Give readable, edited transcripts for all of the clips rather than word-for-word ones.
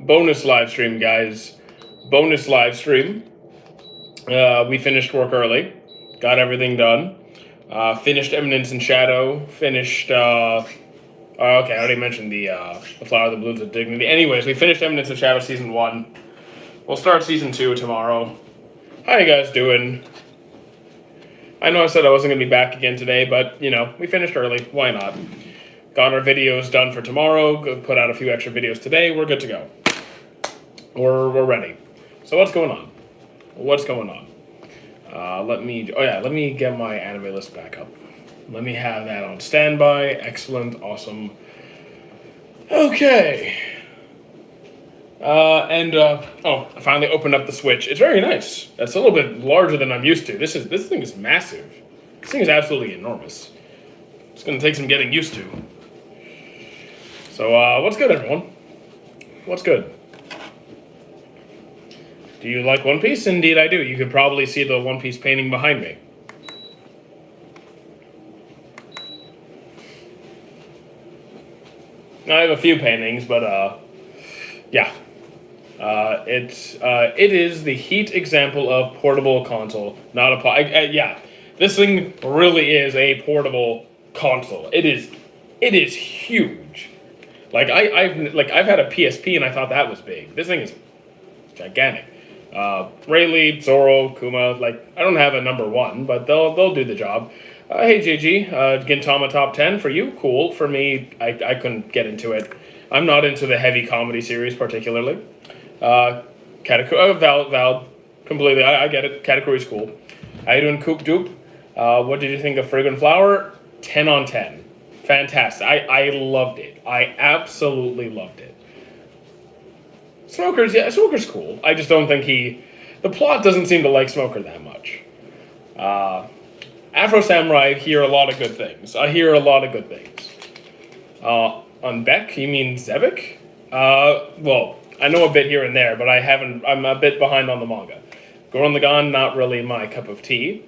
bonus live stream, guys. Bonus live stream. We finished work early, got everything done. Finished Eminence and Shadow. Finished. Okay, I already mentioned the Flower of the Blooms of Dignity. Anyways, we finished Eminence of Shadow season 1. We'll start season 2 tomorrow. How you guys doing? I know I said I wasn't going to be back again today, but, we finished early. Why not? Got our videos done for tomorrow. Put out a few extra videos today. We're good to go. We're ready. So what's going on? What's going on? Let me get my anime list back up. Let me have that on standby. Excellent. Awesome. Okay. I finally opened up the Switch. It's very nice. It's a little bit larger than I'm used to. This thing is massive. This thing is absolutely enormous. It's going to take some getting used to. So, what's good, everyone? What's good? Do you like One Piece? Indeed, I do. You could probably see the One Piece painting behind me. I have a few paintings, but, yeah. It is the heat example of portable console, not a yeah. This thing really is a portable console. It is huge. Like I've had a PSP and I thought that was big. This thing is gigantic. Rayleigh, Zoro, Kuma. I don't have a number 1, but they'll do the job. Hey JG, Gintama top 10 for you. Cool. For me, I couldn't get into it. I'm not into the heavy comedy series particularly. Valid, completely. I get it. Category's cool. How you doing, Coop Doop? What did you think of Fragrant Flower? 10 on 10. Fantastic. I loved it. I absolutely loved it. Smoker's cool. I just don't think the plot doesn't seem to like Smoker that much. Afro Samurai, I hear a lot of good things. On Beck, you mean Zebek? Well, I know a bit here and there, but I'm a bit behind on the manga. Gurren Lagann, not really my cup of tea.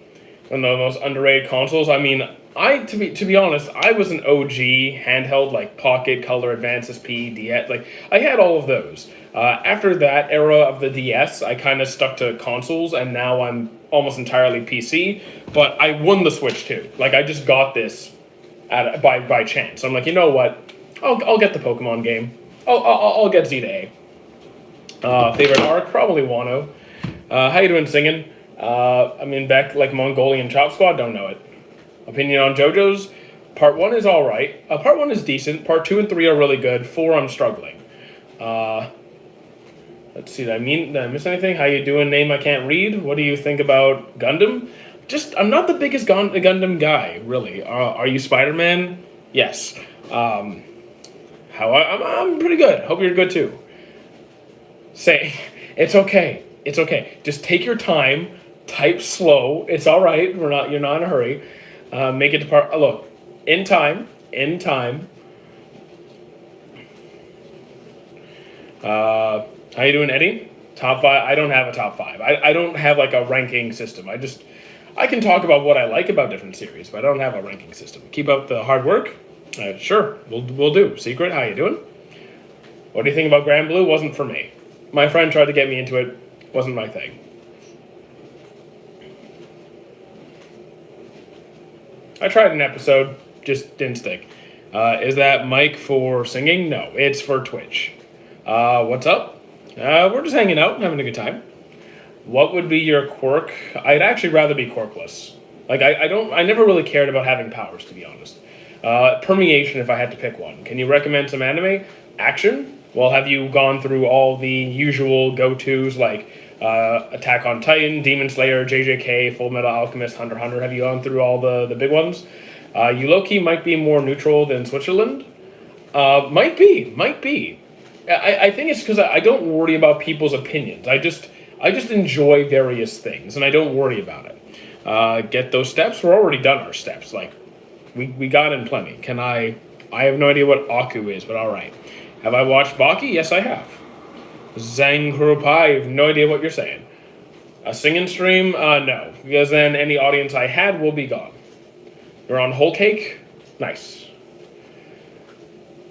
One of the most underrated consoles. I mean, to be honest, I was an OG handheld, Pocket, Color, Advance SP, DS. I had all of those. After that era of the DS, I kind of stuck to consoles, and now I'm almost entirely PC. But I won the Switch too. I just got this by chance. I'm like, you know what? I'll get the Pokemon game. I'll get Z to A. Favorite arc? Probably Wano. How you doing, singing? Beck, Mongolian Chop Squad, don't know it. Opinion on JoJo's? Part 1 is alright. Part 1 is decent. Part 2 and 3 are really good. 4, I'm struggling. Let's see, did I miss anything? How you doing, name I can't read? What do you think about Gundam? I'm not the biggest Gundam guy, really. Are you Spider-Man? Yes. I'm pretty good. Hope you're good too. It's okay. It's okay. Just take your time. Type slow. It's all right. You're not in a hurry. Make it to part. Look, in time. How you doing, Eddie? Top 5. I don't have a top 5. I don't have a ranking system. I can talk about what I like about different series, but I don't have a ranking system. Keep up the hard work. Sure, we'll do. Secret, how you doing? What do you think about Grand Blue? Wasn't for me. My friend tried to get me into it. Wasn't my thing. I tried an episode, just didn't stick. Is that mic for singing? No, it's for Twitch. What's up? We're just hanging out, having a good time. What would be your quirk? I'd actually rather be quirkless. I never really cared about having powers, to be honest. Permeation, if I had to pick one. Can you recommend some anime? Action? Well, have you gone through all the usual go-tos Attack on Titan, Demon Slayer, JJK, Full Metal Alchemist, Hunter x Hunter? Have you gone through all the big ones? You low-key might be more neutral than Switzerland. Might be. I think it's because I don't worry about people's opinions. I just enjoy various things, and I don't worry about it. Get those steps? We're already done our steps. We got in plenty. I have no idea what Aku is, but all right. Have I watched Baki? Yes, I have. Zangrupai, I have no idea what you're saying. A singing stream? No, because then any audience I had will be gone. You're on Whole Cake? Nice.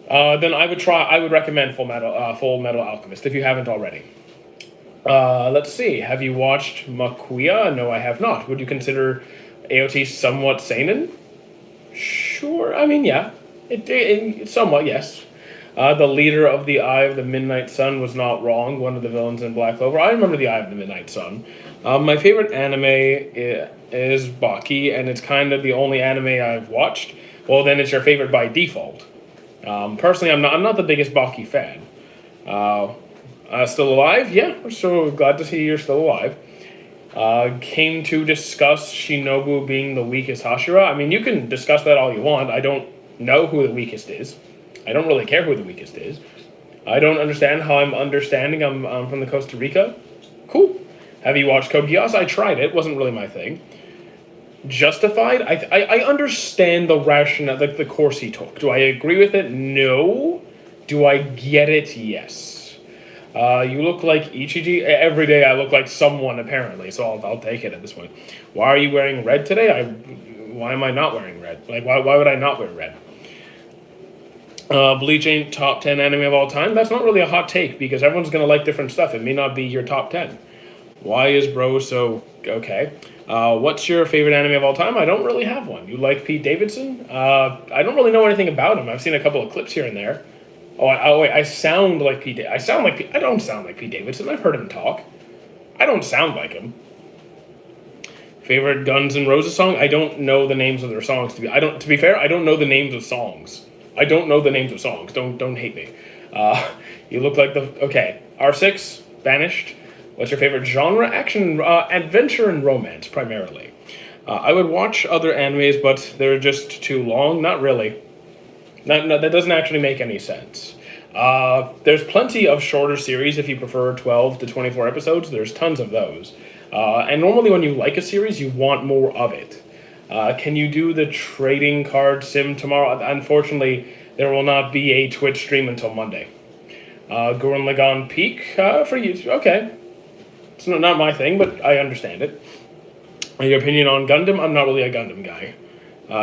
Then I would try. I would recommend Full Metal Alchemist if you haven't already. Let's see. Have you watched Makuya? No, I have not. Would you consider AOT somewhat seinen? Sure. I mean, yeah. Somewhat, yes. The leader of the Eye of the Midnight Sun was not wrong. One of the villains in Black Clover. I remember the Eye of the Midnight Sun. My favorite anime is Baki, and it's kind of the only anime I've watched. Well, then it's your favorite by default. Personally, I'm not the biggest Baki fan. Still alive? Yeah, we're so glad to see you're still alive. Came to discuss Shinobu being the weakest Hashira. I mean, you can discuss that all you want. I don't know who the weakest is. I don't really care who the weakest is. I don't understand how I'm understanding. I'm from the Costa Rica. Cool. Have you watched Code Geass? I tried it. Wasn't really my thing. Justified? I understand the rationale, like the course he took. Do I agree with it? No. Do I get it? Yes. You look like Ichiji. Every day I look like someone, apparently, so I'll take it at this point. Why are you wearing red today? Why am I not wearing red? Like, why would I not wear red? Bleach ain't top 10 anime of all time. That's not really a hot take, because everyone's going to like different stuff. It may not be your top 10. Why is bro so... Okay. What's your favorite anime of all time? I don't really have one. You like Pete Davidson? I don't really know anything about him. I've seen a couple of clips here and there. Wait, I sound like Pete. I don't sound like Pete Davidson. I've heard him talk. I don't sound like him. Favorite Guns N' Roses song? I don't know the names of their songs. To be fair, I don't know the names of songs. I don't know the names of songs. Don't hate me. You look like okay. R6 Banished. What's your favorite genre? Action, adventure, and romance primarily. I would watch other animes, but they're just too long. Not really. No, that doesn't actually make any sense. There's plenty of shorter series if you prefer 12 to 24 episodes. There's tons of those. And normally when you like a series, you want more of it. Can you do the trading card sim tomorrow? Unfortunately, there will not be a Twitch stream until Monday. Gurren Lagann Peak for you. Okay. It's not my thing, but I understand it. Your opinion on Gundam? I'm not really a Gundam guy.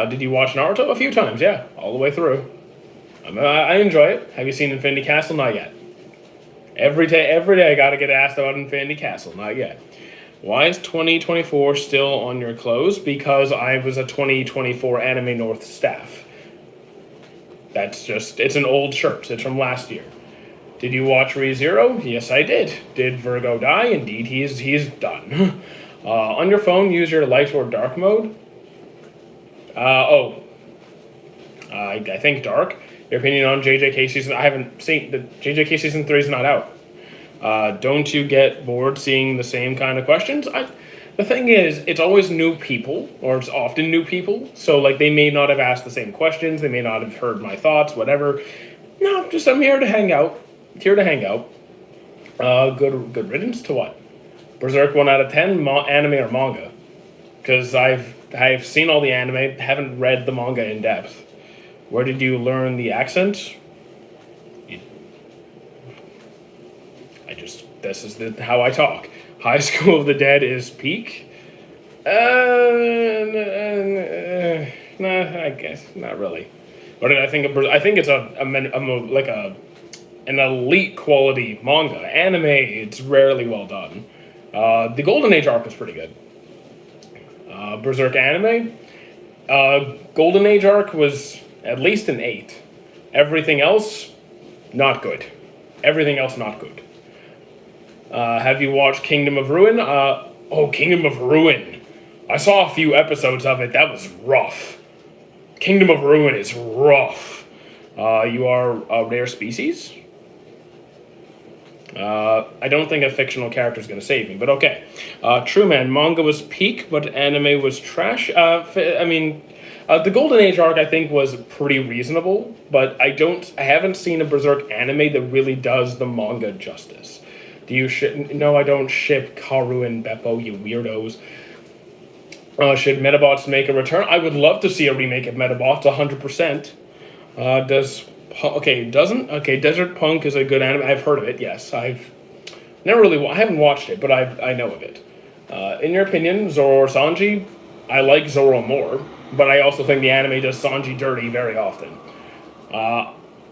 Did you watch Naruto? A few times, yeah. All the way through. I enjoy it. Have you seen Infinity Castle? Not yet. Every day I gotta get asked about Infinity Castle. Not yet. Why is 2024 still on your clothes? Because I was a 2024 Anime North staff. It's an old shirt. It's from last year. Did you watch ReZero? Yes, I did. Did Virgo die? Indeed, he's done. On your phone, use your light or dark mode. I think dark. Your opinion on JJK season? I haven't seen the JJK season 3 is not out. Don't you get bored seeing the same kind of questions? The thing is, it's always new people, or it's often new people. So like they may not have asked the same questions. They may not have heard my thoughts. Whatever. No, I'm here to hang out. Good riddance to what? Berserk 1 out of 10, anime or manga? Because I've seen all the anime, haven't read the manga in depth. Where did you learn the accent? This is how I talk. High School of the Dead is peak? Nah, I guess not really. What did I think of? I think it's an elite quality manga. Anime, it's rarely well done. The Golden Age arc was pretty good. Berserk anime, Golden Age arc was at least an 8. Everything else, not good. Have you watched Kingdom of Ruin? Kingdom of Ruin. I saw a few episodes of it. That was rough. Kingdom of Ruin is rough. You are a rare species? I don't think a fictional character is going to save me, but okay. True Man, manga was peak, but anime was trash. The Golden Age arc I think was pretty reasonable, but I haven't seen a Berserk anime that really does the manga justice. Do you ship? No, I don't ship Karu and Beppo, you weirdos. Should Metabots make a return? I would love to see a remake of Metabots, 100%. Desert Punk is a good anime. I've heard of it, yes. I haven't watched it, but I know of it. In your opinion, Zoro or Sanji? I like Zoro more, but I also think the anime does Sanji dirty very often.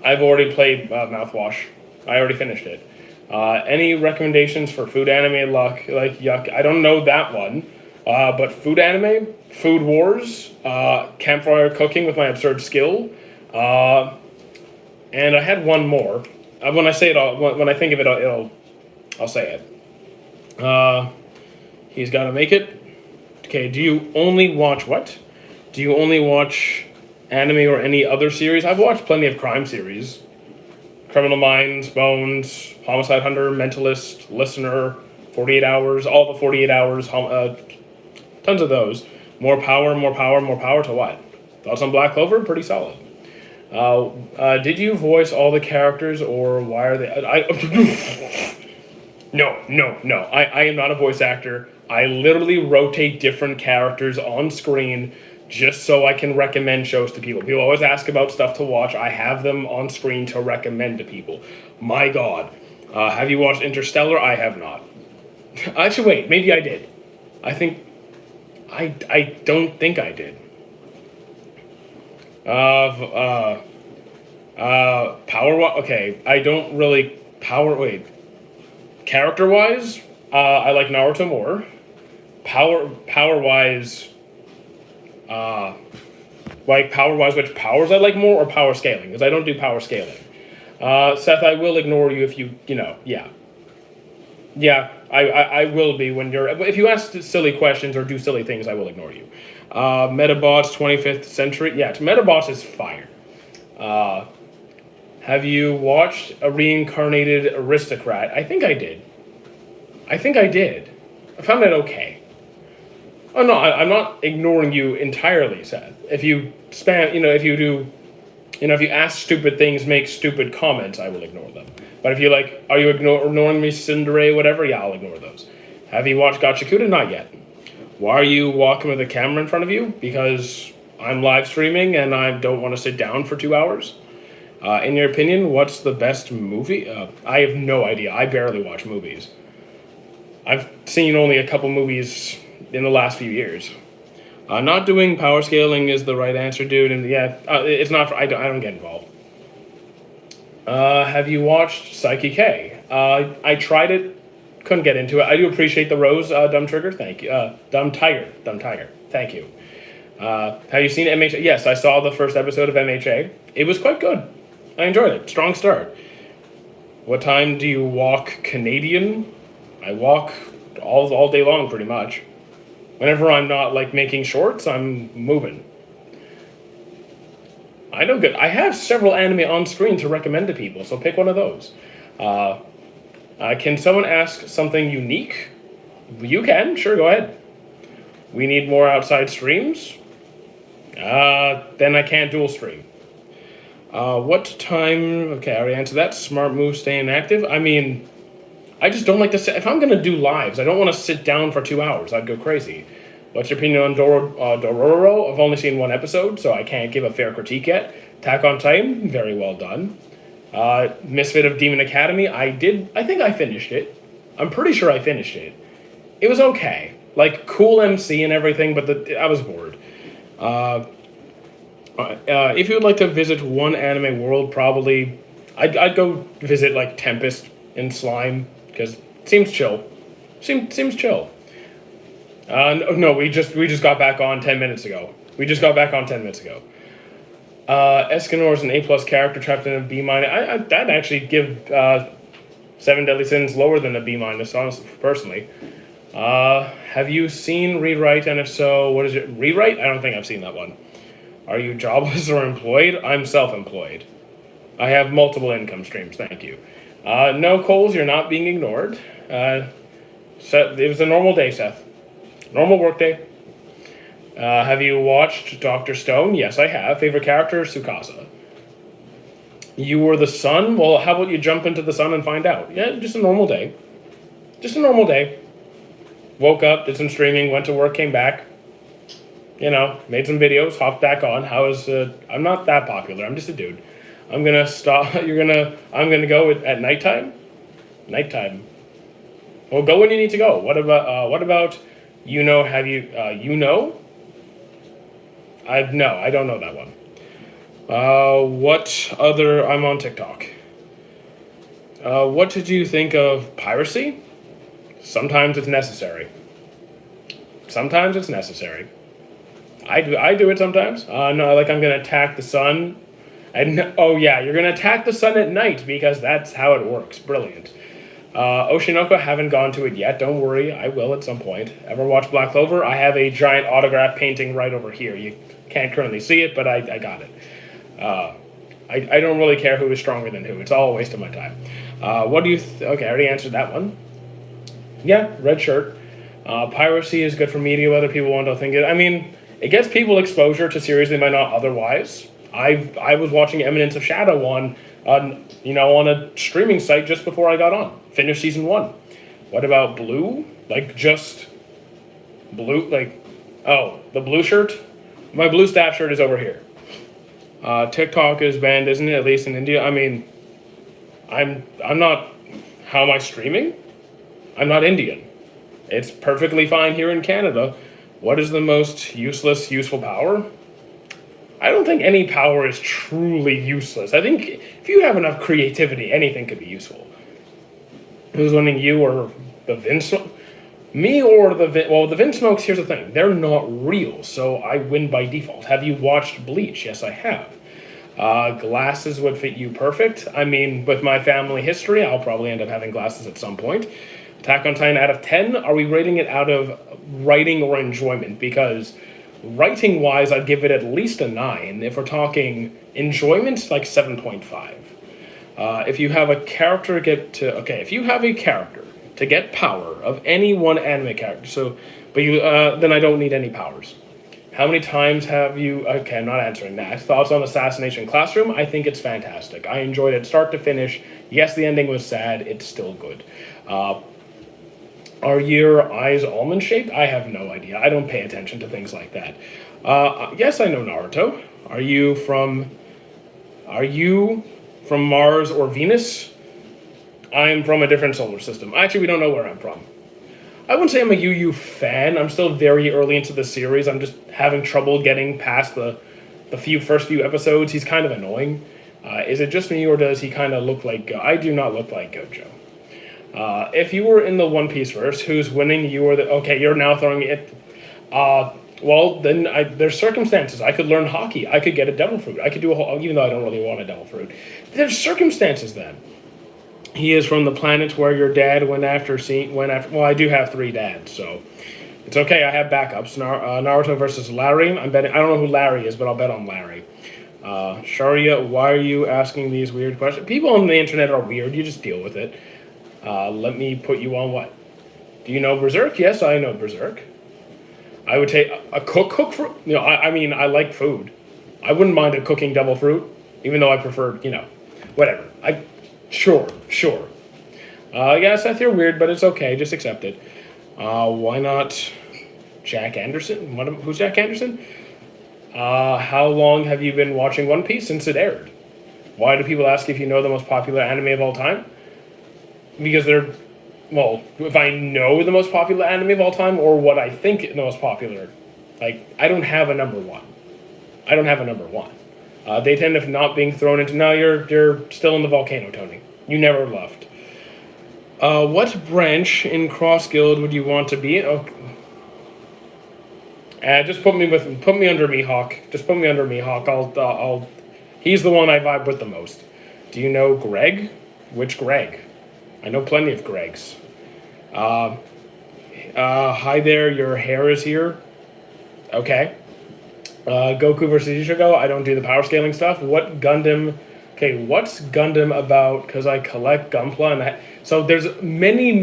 I've already played Mouthwash. I already finished it. Any recommendations for food anime like Yuck? I don't know that one. But food anime, Food Wars, Campfire Cooking with My Absurd Skill, and I had one more. When I say it, when I think of it, I'll say it. He's got to make it. Okay. Do you only watch what? Do you only watch anime or any other series? I've watched plenty of crime series. Criminal Minds, Bones, Homicide Hunter, Mentalist, Listener, 48 Hours, all the 48 Hours, tons of those. More power to what? Thoughts on Black Clover? Pretty solid. Did you voice all the characters, or why are they... No. I am not a voice actor. I literally rotate different characters on screen just so I can recommend shows to people. People always ask about stuff to watch. I have them on screen to recommend to people. My God. Have you watched Interstellar? I have not. Actually, wait. Maybe I did. I don't think I did. Okay. I don't really... Character-wise, I like Naruto more. Power-wise... power-wise, which powers I like more, or power scaling? Because I don't do power scaling. Seth, I will ignore you if yeah. Yeah, I will be when you're... If you ask silly questions or do silly things, I will ignore you. Metabots, 25th Century. Yeah, Metabots is fire. Have you watched A Reincarnated Aristocrat? I think I did. I found it okay. Oh no, I'm not ignoring you entirely, Seth. If you spam, if you ask stupid things, make stupid comments, I will ignore them. But if you are you ignoring me, Cinderella, whatever? Yeah, I'll ignore those. Have you watched Gachakuda? Not yet. Why are you walking with a camera in front of you? Because I'm live streaming and I don't want to sit down for 2 hours. In your opinion, what's the best movie? I have no idea. I barely watch movies. I've seen only a couple movies in the last few years. Not doing power scaling is the right answer, dude. And yeah, it's not. I don't get involved. Have you watched Psyche K? I tried it, couldn't get into it. I do appreciate the rose, Dumb Trigger. Thank you. Dumb Tiger. Thank you. Have you seen MHA? Yes, I saw the first episode of MHA. It was quite good. I enjoyed it. Strong start. What time do you walk Canadian? I walk all day long, pretty much. Whenever I'm not making shorts, I'm moving. I know good. I have several anime on screen to recommend to people, so pick one of those. Can someone ask something unique? You can, sure, go ahead. We need more outside streams? Then I can't dual stream. What time? Okay, I already answered that. Smart move, staying active. I mean, I just don't like to sit. If I'm going to do lives, I don't want to sit down for 2 hours. I'd go crazy. What's your opinion on Dororo? I've only seen one episode, so I can't give a fair critique yet. Attack on Titan, very well done. Misfit of Demon Academy, I think I finished it. I'm pretty sure I finished it. It was okay. Cool MC and everything, but I was bored. If you would like to visit one anime world, probably I'd go visit Tempest and Slime, because it seems chill. Seems chill. No, we just got back on 10 minutes ago. Escanor's an A+ character trapped in a B-. I'd actually give Seven Deadly Sins lower than a B-, honestly, personally. Have you seen Rewrite, and if so, what is it? Rewrite? I don't think I've seen that one. Are you jobless or employed? I'm self-employed. I have multiple income streams, thank you. No, Coles, you're not being ignored. Seth, it was a normal day, Seth. Normal work day. Have you watched Dr. Stone? Yes, I have. Favorite character? Tsukasa. You were the sun? Well, how about you jump into the sun and find out? Yeah, just a normal day. Woke up, did some streaming, went to work, came back. Made some videos, hopped back on. I'm not that popular. I'm just a dude. I'm gonna stop. I'm gonna go at nighttime. Nighttime. Well, go when you need to go. What about? Have you? No, I don't know that one. What other? I'm on TikTok. What did you think of piracy? Sometimes it's necessary. Sometimes it's necessary. I do it sometimes. No, like I'm gonna attack the sun. And oh yeah, you're gonna attack the sun at night because that's how it works. Brilliant. Oshinoko, haven't gone to it yet. Don't worry, I will at some point. Ever watch Black Clover? I have a giant autograph painting right over here. You can't currently see it, but I got it. I don't really care who is stronger than who. It's all a waste of my time. What do you... okay, I already answered that one. Yeah, red shirt. Piracy is good for media, whether people want to think it. I mean, it gets people exposure to series they might not otherwise. I was watching Eminence of Shadow on a streaming site just before I got on. Finished season 1. What about blue? Like just blue? Like, oh, the blue shirt? My blue staff shirt is over here. TikTok is banned, isn't it? At least in India. I mean, I'm not. How am I streaming? I'm not Indian. It's perfectly fine here in Canada. What is the most useful power? I don't think any power is truly useless. I think if you have enough creativity, anything could be useful. Who's winning, you or the Vince? Me or the Vinsmokes, here's the thing. They're not real, so I win by default. Have you watched Bleach? Yes, I have. Glasses would fit you perfect. I mean, with my family history, I'll probably end up having glasses at some point. Attack on Titan out of 10. Are we rating it out of writing or enjoyment? Because writing-wise, I'd give it at least a 9. If we're talking enjoyment, like 7.5. If you have a character if you have a character to get power of any one anime character, then I don't need any powers. How many times have you... okay, I'm not answering that. Thoughts on Assassination Classroom? I think it's fantastic. I enjoyed it start to finish. Yes, the ending was sad. It's still good. Are your eyes almond-shaped? I have no idea. I don't pay attention to things like that. Yes, I know Naruto. Are you from Mars or Venus? I'm from a different solar system. Actually, we don't know where I'm from. I wouldn't say I'm a Yu fan. I'm still very early into the series. I'm just having trouble getting past the first few episodes. He's kind of annoying. Is it just me, or does he kind of look like... I do not look like Gojo. If you were in the One Piece verse, who's winning? You or the... okay, you're now throwing it... well, then there's circumstances. I could learn hockey. I could get a devil fruit. I could do a whole... even though I don't really want a devil fruit. There's circumstances then. He is from the planet where your dad went after... well, I do have 3 dads, so... it's okay, I have backups. Naruto versus Larry. I'm betting... I don't know who Larry is, but I'll bet on Larry. Sharia, why are you asking these weird questions? People on the internet are weird. You just deal with it. Let me put you on what? Do you know Berserk? Yes, I know Berserk. I would take a cook fruit. I mean, I like food. I wouldn't mind a cooking devil fruit, even though I prefer, whatever. Sure. Yeah, Seth, you're weird, but it's okay. Just accept it. Why not Jack Anderson? Who's Jack Anderson? How long have you been watching One Piece since it aired? Why do people ask if you know the most popular anime of all time? Because if I know the most popular anime of all time, or what I think the most popular, I don't have a number one. They tend to not being thrown into... no, you're still in the volcano, Tony. You never left. What branch in Cross Guild would you want to be in? Just put me under Mihawk. Just put me under Mihawk. He's the one I vibe with the most. Do you know Greg? Which Greg? I know plenty of Gregs. Hi there, your hair is here. Okay. Goku versus Ichigo. I don't do the power scaling stuff. What's Gundam about? Because I collect Gunpla and so there's many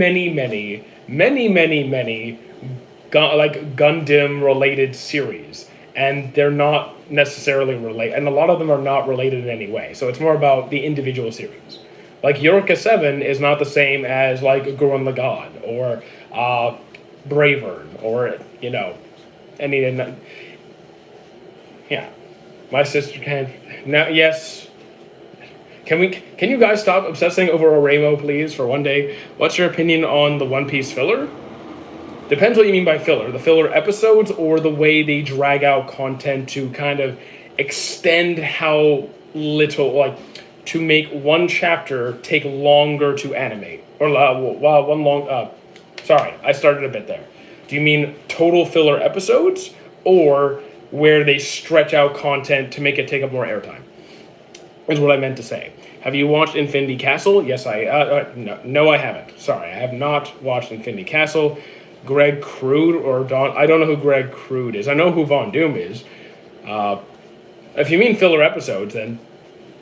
Gundam related series, and they're not necessarily related, and a lot of them are not related in any way. So it's more about the individual series. Like Eureka 7 is not the same as like Gurren Lagann or Bravern or any. Yeah, my sister can now. Yes, can you guys stop obsessing over Oremo, please, for one day? What's your opinion on the One Piece filler? Depends what you mean by filler. The filler episodes or the way they drag out content to kind of extend how little, like, to make one chapter take longer to animate, or one long. Sorry, I started a bit there. Do you mean total filler episodes, or where they stretch out content to make it take up more airtime? Is what I meant to say. Have you watched Infinity Castle? Yes, no, I haven't. Sorry, I have not watched Infinity Castle. Greg Crude or Don? I don't know who Greg Crude is. I know who Von Doom is. If you mean filler episodes, then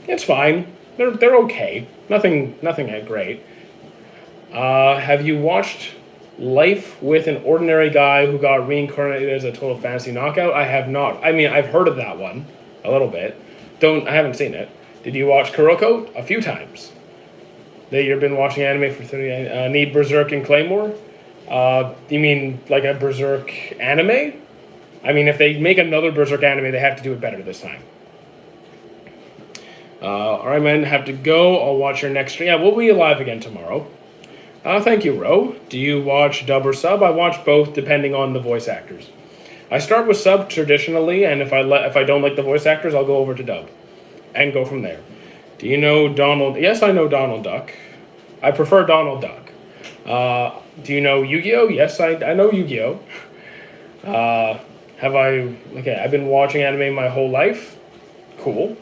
it's fine. They're okay. Nothing great. Have you watched Life with an Ordinary Guy Who Got Reincarnated as a Total Fantasy Knockout? I have not. I mean, I've heard of that one a little bit. I haven't seen it. Did you watch Kuroko? A few times. You've been watching anime for 30. Need Berserk and Claymore? You mean like a Berserk anime? I mean, if they make another Berserk anime, they have to do it better this time. Alright, man, have to go. I'll watch your next stream. Yeah, we'll be live again tomorrow. Thank you, Ro. Do you watch dub or sub? I watch both, depending on the voice actors. I start with sub traditionally, and if I don't like the voice actors, I'll go over to dub and go from there. Do you know Donald? Yes, I know Donald Duck. I prefer Donald Duck. Do you know Yu-Gi-Oh? Yes, I know Yu-Gi-Oh. I've been watching anime my whole life. Cool.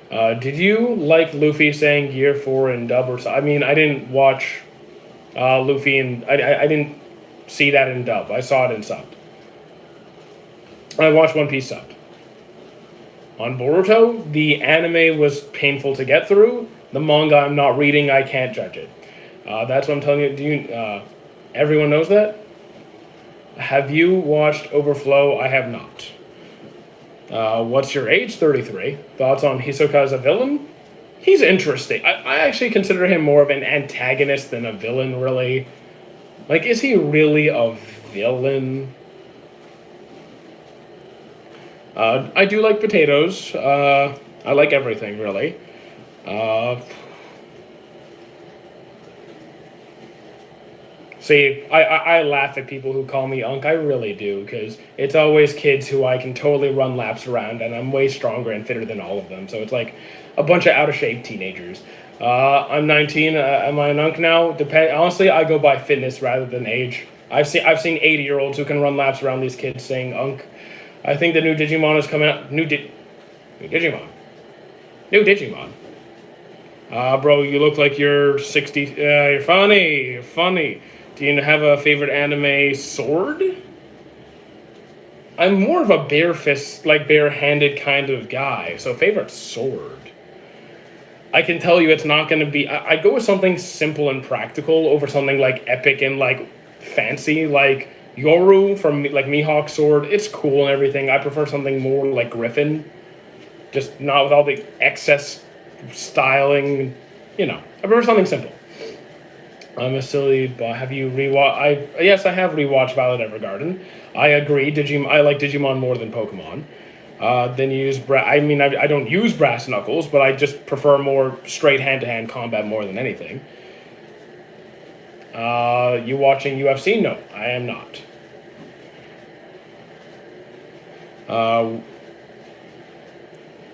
Did you like Luffy saying Year 4 in dub or sub? I mean, I didn't watch Luffy and I didn't see that in dub. I saw it in sub. I watched One Piece sub. On Boruto, the anime was painful to get through. The manga I'm not reading, I can't judge it. That's what I'm telling you. Everyone knows that? Have you watched Overflow? I have not. What's your age? 33. Thoughts on Hisoka as a villain? He's interesting. I actually consider him more of an antagonist than a villain, really. Like, is he really a villain? I do like potatoes. I like everything, really. See, I laugh at people who call me Unk. I really do, because it's always kids who I can totally run laps around, and I'm way stronger and fitter than all of them. So it's like a bunch of out-of-shape teenagers. I'm 19. Am I an Unk now? Honestly, I go by fitness rather than age. I've seen 80-year-olds who can run laps around these kids saying Unk. I think the new Digimon is coming out. New Digimon. Bro, you look like you're 60. You're funny. You're funny. Do you have a favorite anime sword? I'm more of a bare-handed kind of guy. So favorite sword. I can tell you it's not going to be... I'd go with something simple and practical over something like epic and like fancy, like Yoru from like Mihawk sword. It's cool and everything. I prefer something more like Griffin. Just not with all the excess styling. I prefer something simple. I'm a silly, but have you rewatched? Yes, I have rewatched Violet Evergarden. I agree. I like Digimon more than Pokemon. Then you use I don't use brass knuckles, but I just prefer more straight hand-to-hand combat more than anything. You watching UFC? No, I am not.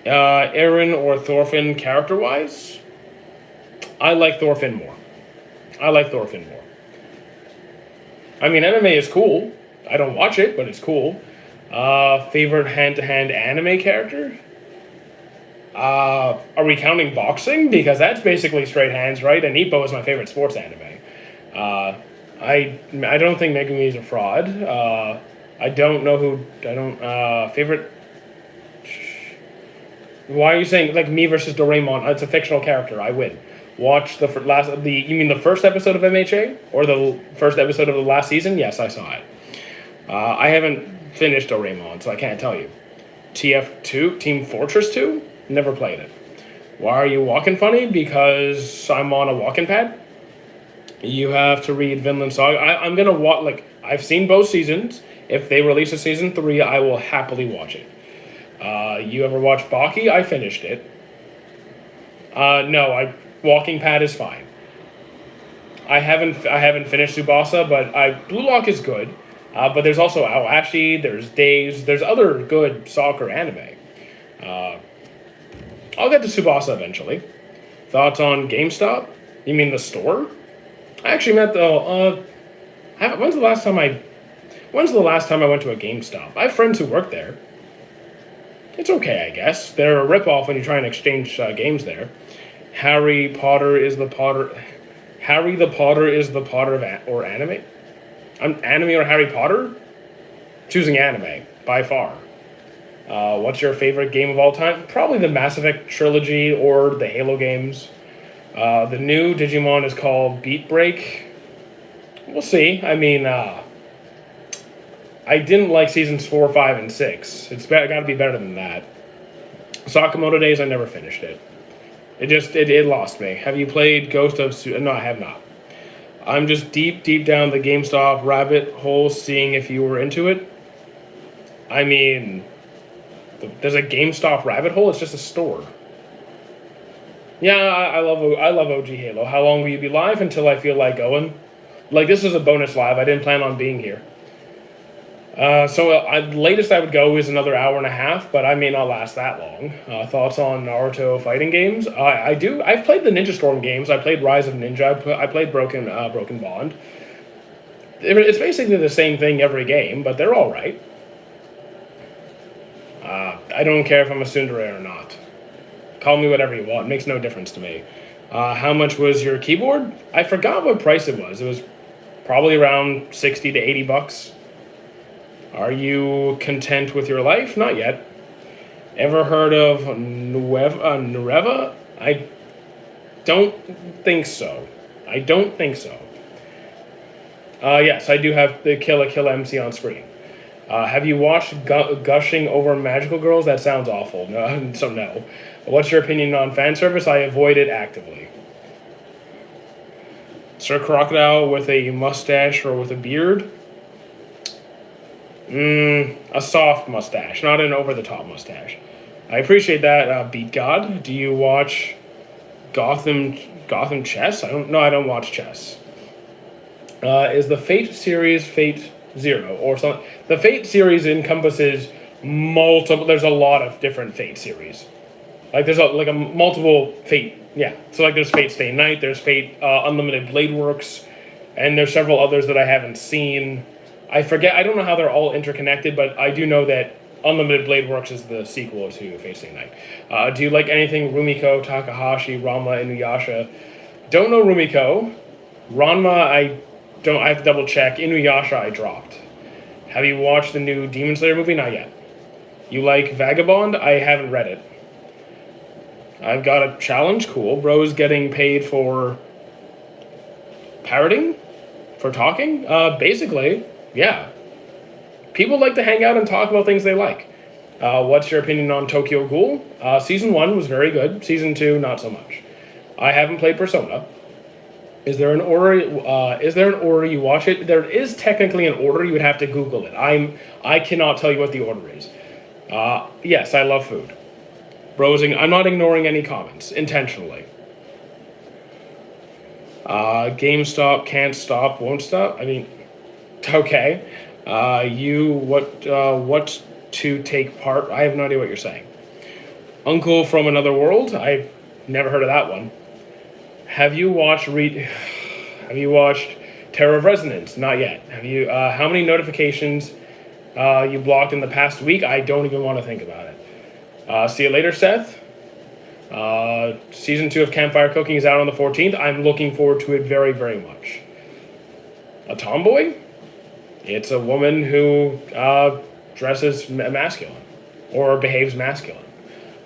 Eren or Thorfinn character-wise? I like Thorfinn more. I mean, anime is cool. I don't watch it, but it's cool. Favorite hand-to-hand anime character? Are we counting boxing? Because that's basically straight hands, right? And Ippo is my favorite sports anime. I don't think Megumi is a fraud. I don't know favorite... Why are you saying, like, me versus Doraemon? It's a fictional character. I win. Watch you mean the first episode of MHA? Or the first episode of the last season? Yes, I saw it. I haven't finished Doraemon, so I can't tell you. TF2? Team Fortress 2? Never played it. Why are you walking funny? Because I'm on a walking pad? You have to read Vinland Saga. I'm going to watch, like, I've seen both seasons. If they release a season 3, I will happily watch it. You ever watch Baki? I finished it. No, walking pad is fine. I haven't finished Tsubasa, but Blue Lock is good. But there's also Awashi, there's Days, there's other good soccer anime. Uh, I'll get to Tsubasa eventually. Thoughts on GameStop? You mean the store? I actually met the. When's the last time I went to a GameStop? I have friends who work there. It's okay, I guess. They're a ripoff when you try and exchange games there. Harry Potter is the Potter. Harry the Potter is the Potter of or anime. Anime or Harry Potter? Choosing anime by far. What's your favorite game of all time? Probably the Mass Effect trilogy or the Halo games. The new Digimon is called Beat Break. We'll see. I mean, I didn't like seasons 4, 5, and 6. It's got to be better than that. Sakamoto Days, I never finished it. It lost me. Have you played Ghost of No, I have not. I'm just deep down the GameStop rabbit hole, seeing if you were into it. I mean, there's a GameStop rabbit hole. It's just a store. Yeah, I love OG Halo. How long will you be live? Until I feel like going. Like, this is a bonus live. I didn't plan on being here. Latest I would go is another hour and a half, but I may not last that long. Thoughts on Naruto fighting games? I do. I've played the Ninja Storm games. I played Rise of Ninja. I played Broken Bond. It's basically the same thing every game, but they're all right. I don't care if I'm a tsundere or not. Call me whatever you want. It makes no difference to me. How much was your keyboard? I forgot what price it was. It was probably around 60 to 80 bucks. Are you content with your life? Not yet. Ever heard of Nueva? I don't think so. Yes, I do have the Kill MC on screen. Have you watched Gushing Over Magical Girls? That sounds awful. No, so no. What's your opinion on fan service? I avoid it actively. Sir Crocodile with a mustache or with a beard? A soft mustache, not an over-the-top mustache. I appreciate that, Beat God. Do you watch Gotham Chess? I don't watch chess. Is the Fate series Fate Zero or something? The Fate series encompasses multiple. There's a lot of different Fate series. Like there's a multiple Fate. Yeah. So like there's Fate Stay Night. There's Fate Unlimited Blade Works, and there's several others that I haven't seen. I forget. I don't know how they're all interconnected, but I do know that Unlimited Blade Works is the sequel to Fate Stay Night. Do you like anything Rumiko, Takahashi, Ranma, Inuyasha? Don't know Rumiko. Ranma, I have to double check. Inuyasha, I dropped. Have you watched the new Demon Slayer movie? Not yet. You like Vagabond? I haven't read it. I've got a challenge. Cool. Bro's getting paid for parroting? For talking? Basically, yeah. People like to hang out and talk about things they like. What's your opinion on Tokyo Ghoul? Season 1 was very good. Season 2, not so much. I haven't played Persona. Is there an order you watch it? There is technically an order. You would have to Google it. I cannot tell you what the order is. Yes, I love food. Browsing. I'm not ignoring any comments intentionally. GameStop can't stop, won't stop. I mean, okay. What to take part? I have no idea what you're saying. Uncle from Another World? I've never heard of that one. Have you watched Terror of Resonance? Not yet. Have you? How many notifications you blocked in the past week? I don't even want to think about it. See you later, Seth. Season 2 of Campfire Cooking is out on the 14th. I'm looking forward to it very, very much. A tomboy? It's a woman who dresses masculine or behaves masculine.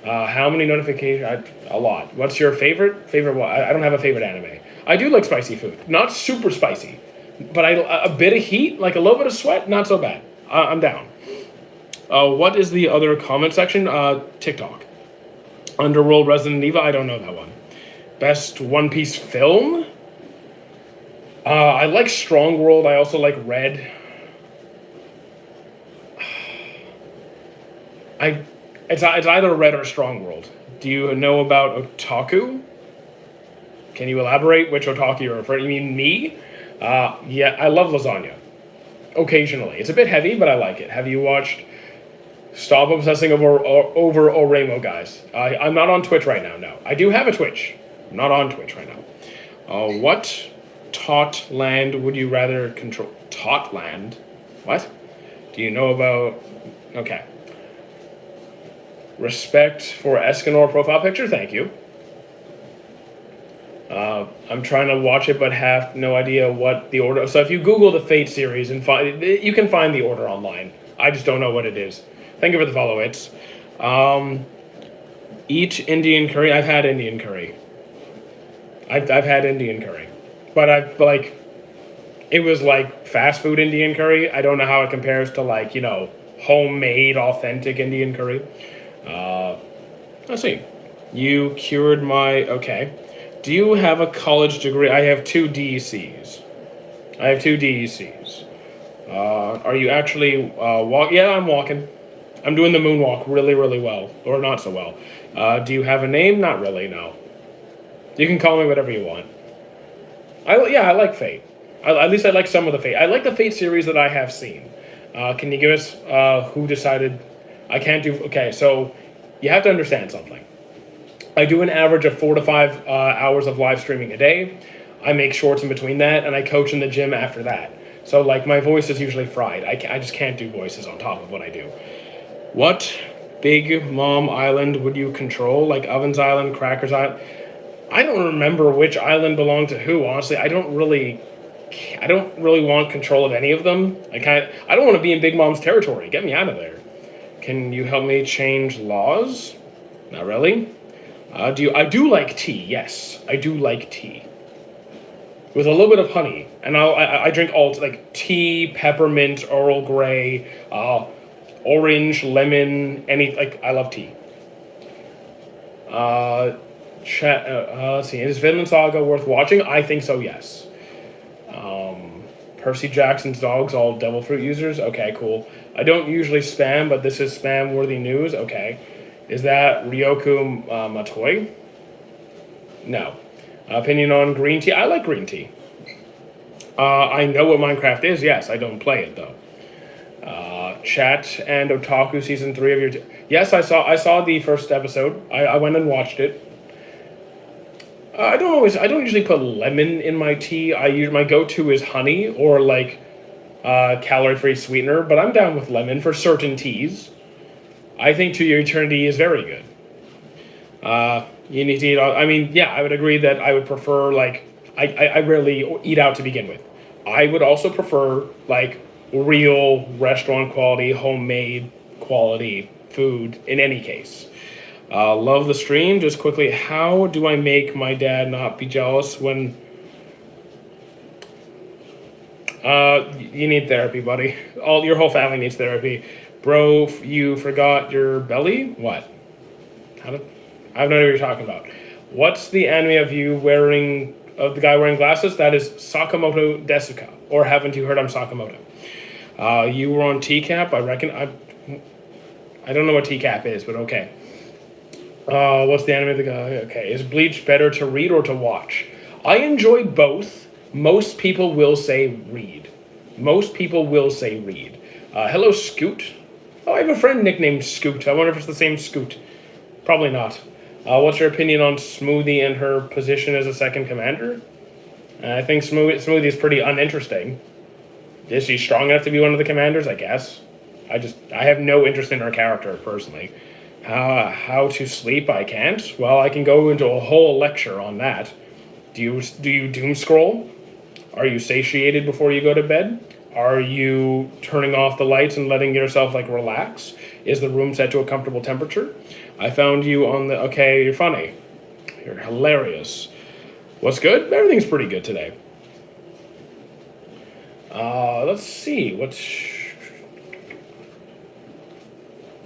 How many notifications? A lot. What's your favorite? I don't have a favorite anime. I do like spicy food. Not super spicy, but a bit of heat, like a little bit of sweat, not so bad. I'm down. What is the other comment section? TikTok. Underworld Resident Evil? I don't know that one. Best One Piece film? I like Strong World. I also like Red. It's either Red or Strong World. Do you know about otaku? Can you elaborate which otaku you're referring to? You mean me? Yeah, I love lasagna. Occasionally. It's a bit heavy, but I like it. Have you watched Stop obsessing over Oremo, guys. I'm not on Twitch right now. No, I do have a Twitch. I'm not on Twitch right now. What taut land would you rather control? Taut land? What? Do you know about? Okay. Respect for Escanor profile picture. Thank you. I'm trying to watch it, but have no idea what the order. So if you Google the Fate series and find, you can find the order online. I just don't know what it is. Thank you for the follow. It's eat Indian curry. I've had Indian curry. I've had Indian curry, but I've like it was like fast food Indian curry. I don't know how it compares to like homemade authentic Indian curry. Let's see. You cured my okay. Do you have a college degree? I have 2 DECs. Are you actually walk? Yeah, I'm walking. I'm doing the moonwalk really, really well, or not so well. Do you have a name? Not really. No. You can call me whatever you want. I like Fate. At least I like some of the Fate. I like the Fate series that I have seen. Can you give us who decided? I can't do. Okay, so you have to understand something. I do an average of 4 to 5 hours of live streaming a day. I make shorts in between that, and I coach in the gym after that. So, like, my voice is usually fried. I just can't do voices on top of what I do. What Big Mom Island would you control? Like Ovens Island, Crackers Island? I don't remember which island belonged to who, honestly. I don't really want control of any of them. I don't want to be in Big Mom's territory. Get me out of there. Can you help me change laws? Not really. I do like tea, yes. I do like tea. With a little bit of honey. And I drink all, like, tea, peppermint, Earl Grey, orange, lemon, I love tea. Let's see, is Vinland Saga worth watching? I think so, yes. Percy Jackson's dogs, all devil fruit users? Okay, cool. I don't usually spam, but this is spam-worthy news? Okay. Is that Ryoku Matoi? No. Opinion on green tea? I like green tea. I know what Minecraft is. Yes, I don't play it though. Chat and Otaku season 3 of your. Yes, I saw the first episode. I went and watched it. I don't usually put lemon in my tea. My go-to is honey or like calorie-free sweetener. But I'm down with lemon for certain teas. I think To Your Eternity is very good. You need to eat. I would agree that I would prefer I rarely eat out to begin with. I would also prefer like real restaurant quality, homemade quality food in any case. Love the stream. Just quickly, how do I make my dad not be jealous when? You need therapy, buddy. Your whole family needs therapy. Bro, you forgot your belly? What? I have no idea what you're talking about. What's the anime of the guy wearing glasses? That is Sakamoto Desuka. Or haven't you heard I'm Sakamoto? You were on TCAP, I reckon. I don't know what TCAP is, but okay. What's the anime of the guy? Okay, is Bleach better to read or to watch? I enjoy both. Most people will say read. Hello, Scoot. Oh, I have a friend nicknamed Scoot. I wonder if it's the same Scoot. Probably not. What's your opinion on Smoothie and her position as a second commander? I think Smoothie is pretty uninteresting. Is she strong enough to be one of the commanders? I guess. I have no interest in her character, personally. How to sleep? I can't. Well, I can go into a whole lecture on that. Do you doom scroll? Are you satiated before you go to bed? Are you turning off the lights and letting yourself relax? Is the room set to a comfortable temperature? I found you on the... Okay, you're funny. You're hilarious. What's good? Everything's pretty good today. Let's see.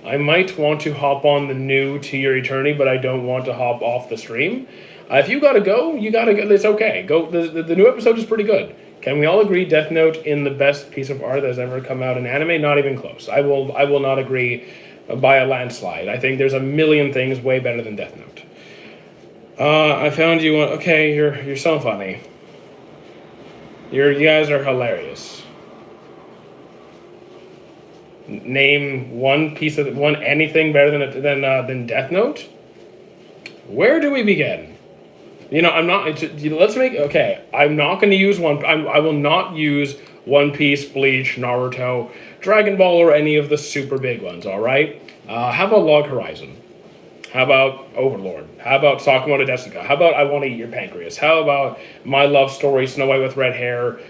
I might want to hop on the new To Your Eternity, but I don't want to hop off the stream. If you gotta go, you gotta go. It's okay. Go. The new episode is pretty good. Can we all agree Death Note in the best piece of art that's ever come out in anime? Not even close. I will not agree by a landslide. I think there's a million things way better than Death Note. I found you on... Okay, you're so funny. You guys are hilarious. Name one anything better than Death Note. Where do we begin? I'm not. Let's make okay. I'm not going to use one. I will not use One Piece, Bleach, Naruto, Dragon Ball, or any of the super big ones. All right. How about Log Horizon? How about Overlord? How about Sakamoto Desuka? How about I Want to Eat Your Pancreas? How about My Love Story, Snow White with Red Hair?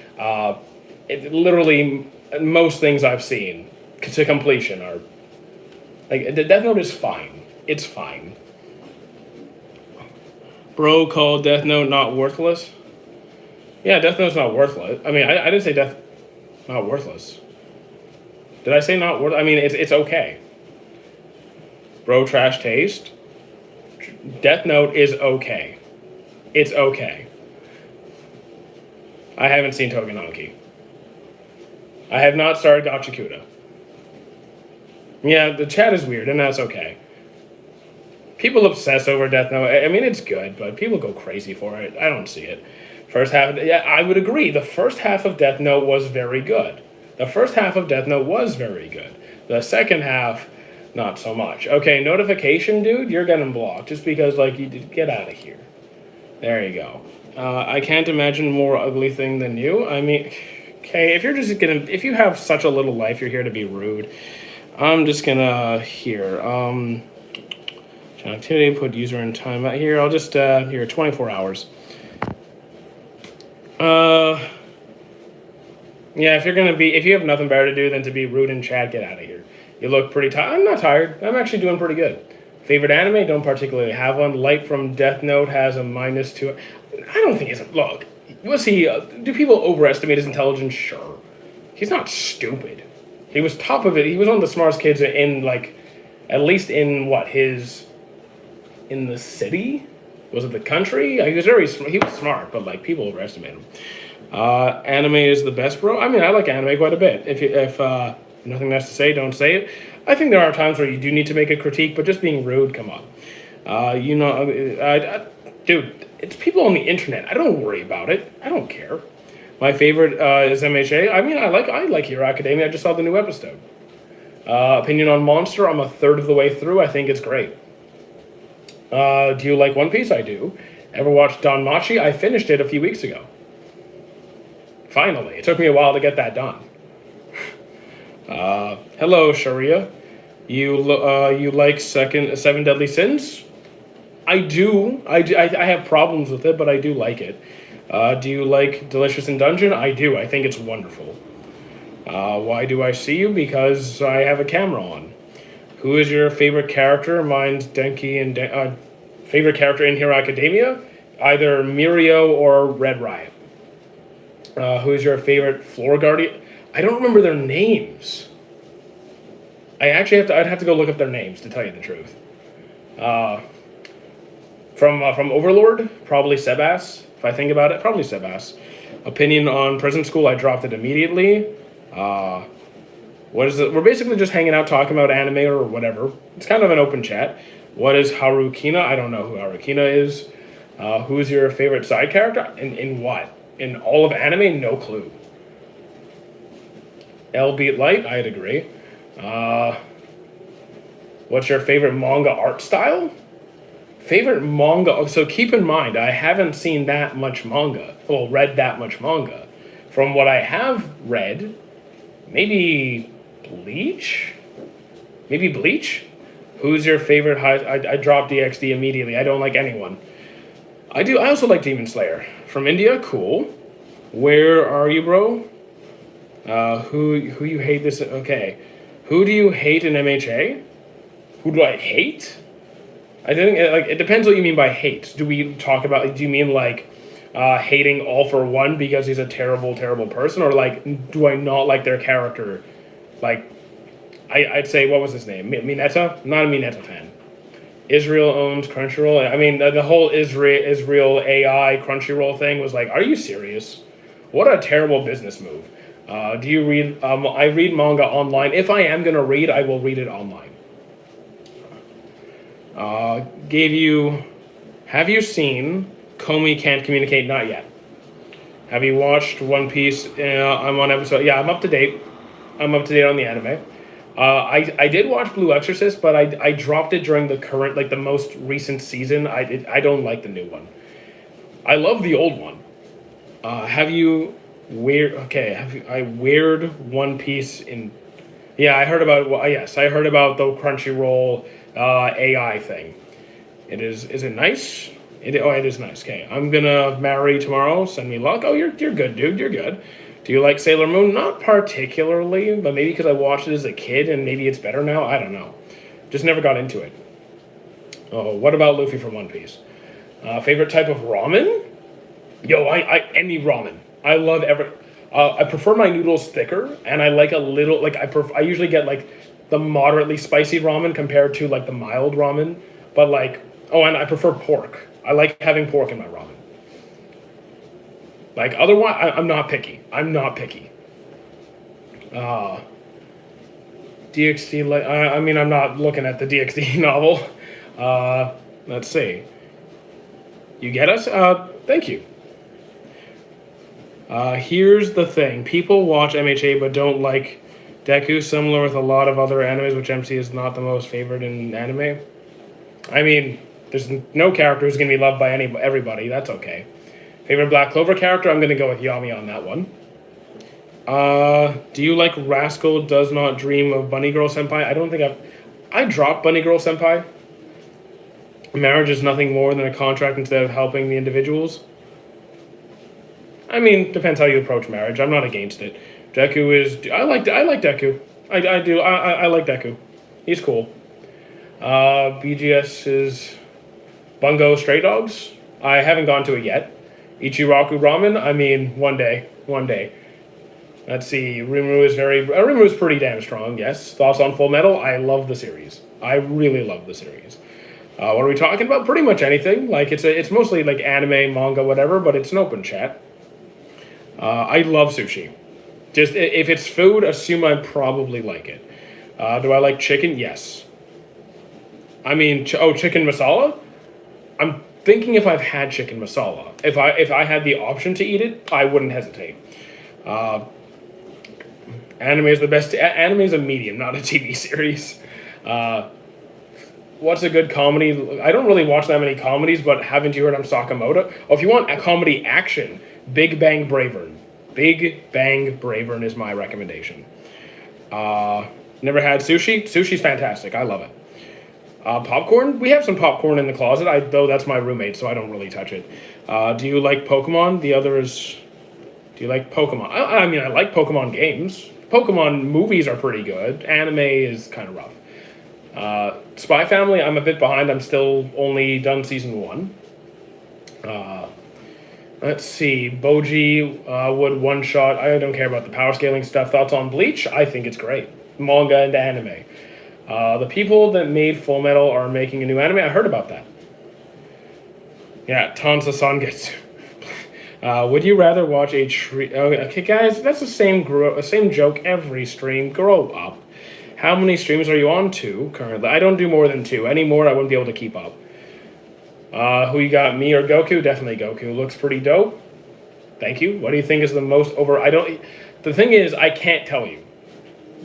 Literally, most things I've seen to completion are like the Death Note is fine. It's fine. Bro called Death Note not worthless. Yeah, Death Note's not worthless. I mean, I didn't say Death not worthless. Did I say not worth? I mean, it's okay. Bro trash taste. Death Note is okay. It's okay. I haven't seen Togenaki. I have not started Gachakuda. Yeah, the chat is weird, and that's okay. People obsess over Death Note. I mean, it's good, but people go crazy for it. I don't see it. First half, yeah, I would agree. The first half of Death Note was very good. The second half, not so much. Okay, notification, dude, you're getting blocked just because, like, you did get out of here. There you go. I can't imagine a more ugly thing than you. I mean, okay, if you have such a little life, you're here to be rude. I'm just gonna activity, put user in timeout here. I'll just, 24 hours. Yeah, if you have nothing better to do than to be rude in chat, get out of here. You look pretty tired. I'm not tired. I'm actually doing pretty good. Favorite anime? Don't particularly have one. Light from Death Note has a -2. I don't think look, was he, do people overestimate his intelligence? Sure. He's not stupid. He was top of it. He was one of the smartest kids in, like, at least in in the city? Was it the country? He was he was smart, but, like, people overestimate him. Anime is the best, bro. I mean, I like anime quite a bit. If nothing nice to say, don't say it. I think there are times where you do need to make a critique, but just being rude, come on. Dude, it's people on the internet. I don't worry about it. I don't care. My favorite is MHA. I mean, I like Hero Academia. I just saw the new episode. Opinion on Monster. I'm a third of the way through. I think it's great. Do you like One Piece? I do. Ever watched Danmachi? I finished it a few weeks ago. Finally. It took me a while to get that done. Hello, Sharia. You like Seven Deadly Sins? I do. I have problems with it, but I do like it. Do you like Delicious in Dungeon? I do. I think it's wonderful. Why do I see you? Because I have a camera on. Who is your favorite character? Mine's Denki and favorite character in Hero Academia? Either Mirio or Red Riot. Who is your favorite floor guardian? I don't remember their names. I'd have to go look up their names to tell you the truth. From Overlord, probably Sebas. If I think about it, probably Sebas. Opinion on Prison School, I dropped it immediately. What is it? We're basically just hanging out talking about anime or whatever. It's kind of an open chat. What is Harukina? I don't know who Harukina is. Who's your favorite side character? In what? In all of anime? No clue. L Beat Light? I'd agree. What's your favorite manga art style? Favorite manga? So keep in mind, I haven't seen that much manga. Well, read that much manga. From what I have read, maybe Bleach? Maybe Bleach? Who's your favorite I dropped DxD immediately. I don't like anyone. I also like Demon Slayer. From India? Cool. Where are you, bro? Who you hate this? Okay. Who do you hate in MHA? Who do I hate? I think it depends what you mean by hate. Do you mean like hating All for One because he's a terrible, terrible person, or like do I not like their character? Like I'd say, what was his name? Mineta? Not a Mineta fan. Israel owns Crunchyroll. I mean, the whole Israel AI Crunchyroll thing was like, are you serious? What a terrible business move. Do you read? I read manga online. If I am gonna read, I will read it online. Have you seen Komi Can't Communicate? Not yet. Have you watched One Piece? I'm on episode. Yeah, I'm up to date. I'm up to date on the anime. I did watch Blue Exorcist, but I dropped it during the current, like the most recent season. I don't like the new one. I love the old one. Have you weird? Okay, I weird One Piece in. Yeah, I heard about. Well, yes, I heard about the Crunchyroll AI thing. It is. Is it nice? It is nice. Okay, I'm gonna marry tomorrow. Send me luck. Oh, you're good, dude. You're good. Do you like Sailor Moon? Not particularly, but maybe because I watched it as a kid and maybe it's better now. I don't know. Just never got into it. Oh, what about Luffy from One Piece? Favorite type of ramen? Yo, I any ramen. I love every. I prefer my noodles thicker, and I like a little like I usually get like the moderately spicy ramen compared to like the mild ramen. But like, oh, and I prefer pork. I like having pork in my ramen. Like otherwise, I'm not picky. I'm not picky. Uh, DxD. Like I mean, I'm not looking at the DxD novel. Let's see. You get us? Thank you. Here's the thing. People watch MHA but don't like Deku, similar with a lot of other animes, which MC is not the most favored in anime. I mean, there's no character who's going to be loved by everybody. That's okay. Favorite Black Clover character? I'm going to go with Yami on that one. Do you like Rascal Does Not Dream of Bunny Girl Senpai? I don't think I dropped Bunny Girl Senpai. Marriage is nothing more than a contract instead of helping the individuals. I mean, depends how you approach marriage. I'm not against it. Deku is. I like Deku. I do. I like Deku. He's cool. BGS is Bungo Stray Dogs. I haven't gone to it yet. Ichiraku Ramen. I mean, one day. Let's see. Rimuru is pretty damn strong. Yes. Thoughts on Full Metal? I love the series. I really love the series. What are we talking about? Pretty much anything. Like it's mostly like anime, manga, whatever. But it's an open chat. I love sushi. Just if it's food, assume I probably like it. Do I like chicken? Yes. I mean, chicken masala. I'm thinking if I've had chicken masala. If I had the option to eat it, I wouldn't hesitate. Anime is the best. Anime is a medium, not a TV series. What's a good comedy? I don't really watch that many comedies, but haven't you heard I'm Sakamoto? Oh, if you want a comedy action, Big Bang Bravern. Big Bang Bravern is my recommendation. Never had sushi. Sushi's fantastic. I love it. Popcorn? We have some popcorn in the closet, though that's my roommate, so I don't really touch it. Do you like Pokemon? The other is... Do you like Pokemon? I mean, I like Pokemon games. Pokemon movies are pretty good. Anime is kind of rough. Spy Family, I'm a bit behind. I'm still only done season 1. Let's see. Boji would one shot. I don't care about the power scaling stuff. Thoughts on Bleach? I think it's great. Manga and anime. The people that made Full Metal are making a new anime. I heard about that. Yeah, Tansa Sangetsu. Would you rather watch a tree? Okay, guys, that's the same joke every stream. Grow up. How many streams are you on to currently? I don't do more than 2. Any more, I wouldn't be able to keep up. Who you got, me or Goku? Definitely Goku. Looks pretty dope. Thank you. What do you think is the most over? The thing is, I can't tell you.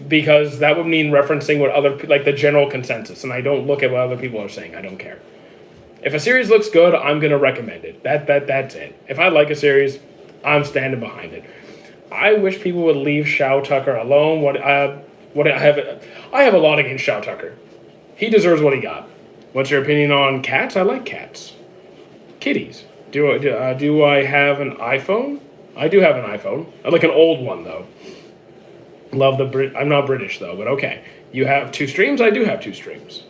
Because that would mean referencing what like the general consensus. And I don't look at what other people are saying. I don't care. If a series looks good, I'm going to recommend it. That's it. If I like a series, I'm standing behind it. I wish people would leave Shao Tucker alone. I have a lot against Shao Tucker. He deserves what he got. What's your opinion on cats? I like cats. Kitties. Do I have an iPhone? I do have an iPhone. I like an old one though. Love I'm not British though, but okay. You have 2 streams? I do have 2 streams.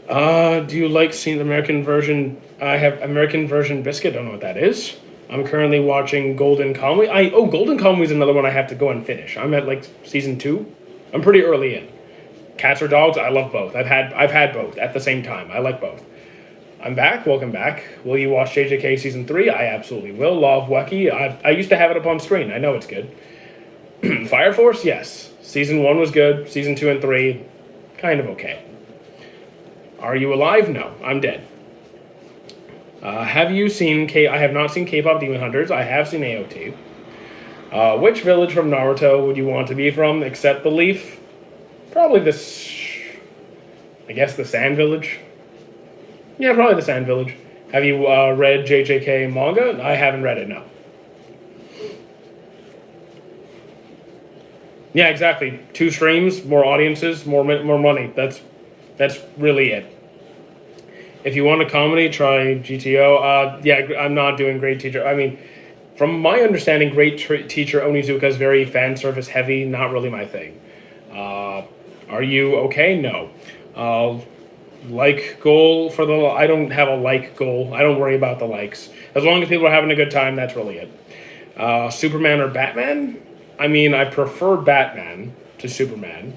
Do you like seeing the American version? I have American version Biscuit. Don't know what that is. I'm currently watching Golden Kamuy. Golden Kamuy is another one I have to go and finish. I'm at like season 2. I'm pretty early in. Cats or dogs? I love both. I've had both at the same time. I like both. I'm back. Welcome back. Will you watch JJK season 3? I absolutely will. Law of Wacky. I used to have it up on screen. I know it's good. Fire Force? Yes. Season 1 was good. Season 2 and 3, kind of okay. Are you alive? No, I'm dead. Have you seen I have not seen K-pop Demon Hunters. I have seen AOT. Which village from Naruto would you want to be from, except the leaf? Probably this. I guess the Sand Village. Yeah, probably the Sand Village. Have you read JJK manga? I haven't read it. No. Yeah, exactly. 2 streams, more audiences, more money. That's really it. If you want a comedy, try GTO. Yeah, I'm not doing Great Teacher. I mean, from my understanding, Teacher Onizuka is very fan service heavy. Not really my thing. Are you okay? No. Like goal for the. I don't have a like goal. I don't worry about the likes. As long as people are having a good time, that's really it. Superman or Batman? I mean, I prefer Batman to Superman.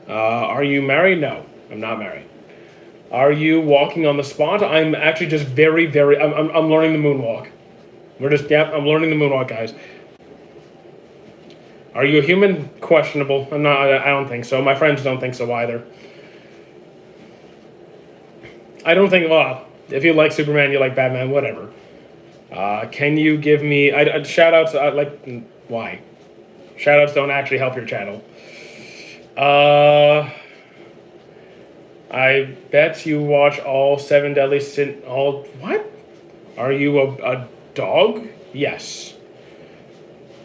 Are you married? No, I'm not married. Are you walking on the spot? I'm actually just very, very. I'm learning the moonwalk. I'm learning the moonwalk, guys. Are you a human? Questionable. I'm not. I don't think so. My friends don't think so either. I don't think. Well, if you like Superman, you like Batman. Whatever. Can you give me shout outs? Why? Shout outs don't actually help your channel. I bet you watch all 7 Deadly Sin. All what? Are you a dog? Yes.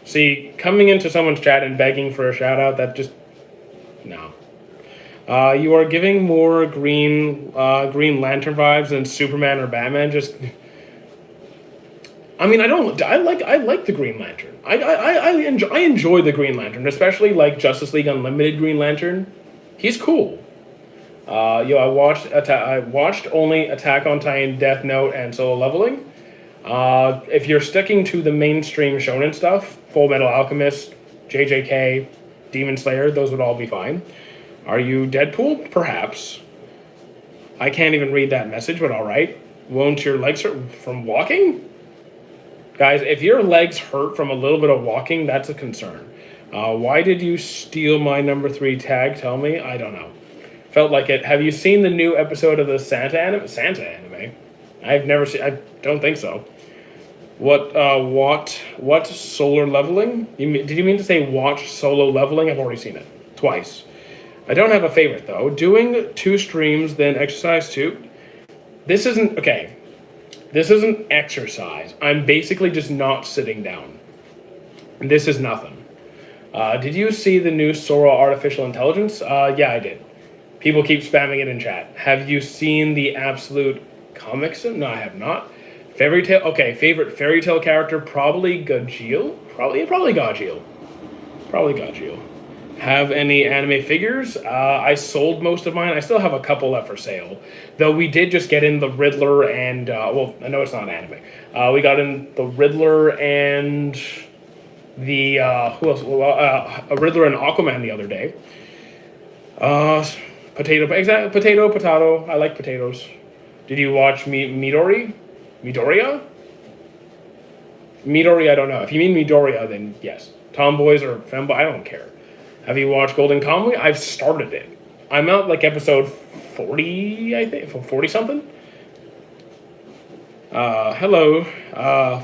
See, coming into someone's chat and begging for a shout out, that just no. You are giving more Green Lantern vibes than Superman or Batman. Just, I mean, I don't. I like the Green Lantern. I enjoy the Green Lantern, especially like Justice League Unlimited Green Lantern. He's cool. I watched only Attack on Titan, Death Note, and Solo Leveling. If you're sticking to the mainstream shonen stuff, Full Metal Alchemist, JJK, Demon Slayer, those would all be fine. Are you Deadpool? Perhaps. I can't even read that message, but all right. Won't your legs hurt from walking? Guys, if your legs hurt from a little bit of walking, that's a concern. Why did you steal my number 3 tag? Tell me. I don't know. Felt like it. Have you seen the new episode of the Santa anime? I've never seen. I don't think so. What solar leveling? Did you mean to say watch Solo Leveling? I've already seen it twice. I don't have a favorite though. Doing 2 streams, then exercise 2. This isn't okay. This isn't exercise. I'm basically just not sitting down. This is nothing. Did you see the new Sora artificial intelligence? Yeah, I did. People keep spamming it in chat. Have you seen the Absolute Comics? No, I have not. Fairy tale. Okay, favorite fairy tale character? Probably Gajeel. Probably Gajeel. Have any anime figures? I sold most of mine. I still have a couple left for sale. Though we did just get in the Riddler and well, I know it's not anime. We got in the Riddler and the who else? A Riddler and Aquaman the other day. Potato. I like potatoes. Did you watch Midoriya? Midori, I don't know. If you mean Midoriya, then yes. Tomboys or femboy, I don't care. Have you watched Golden Kamuy? I've started it. I'm out like episode 40, I think, 40 something. Hello.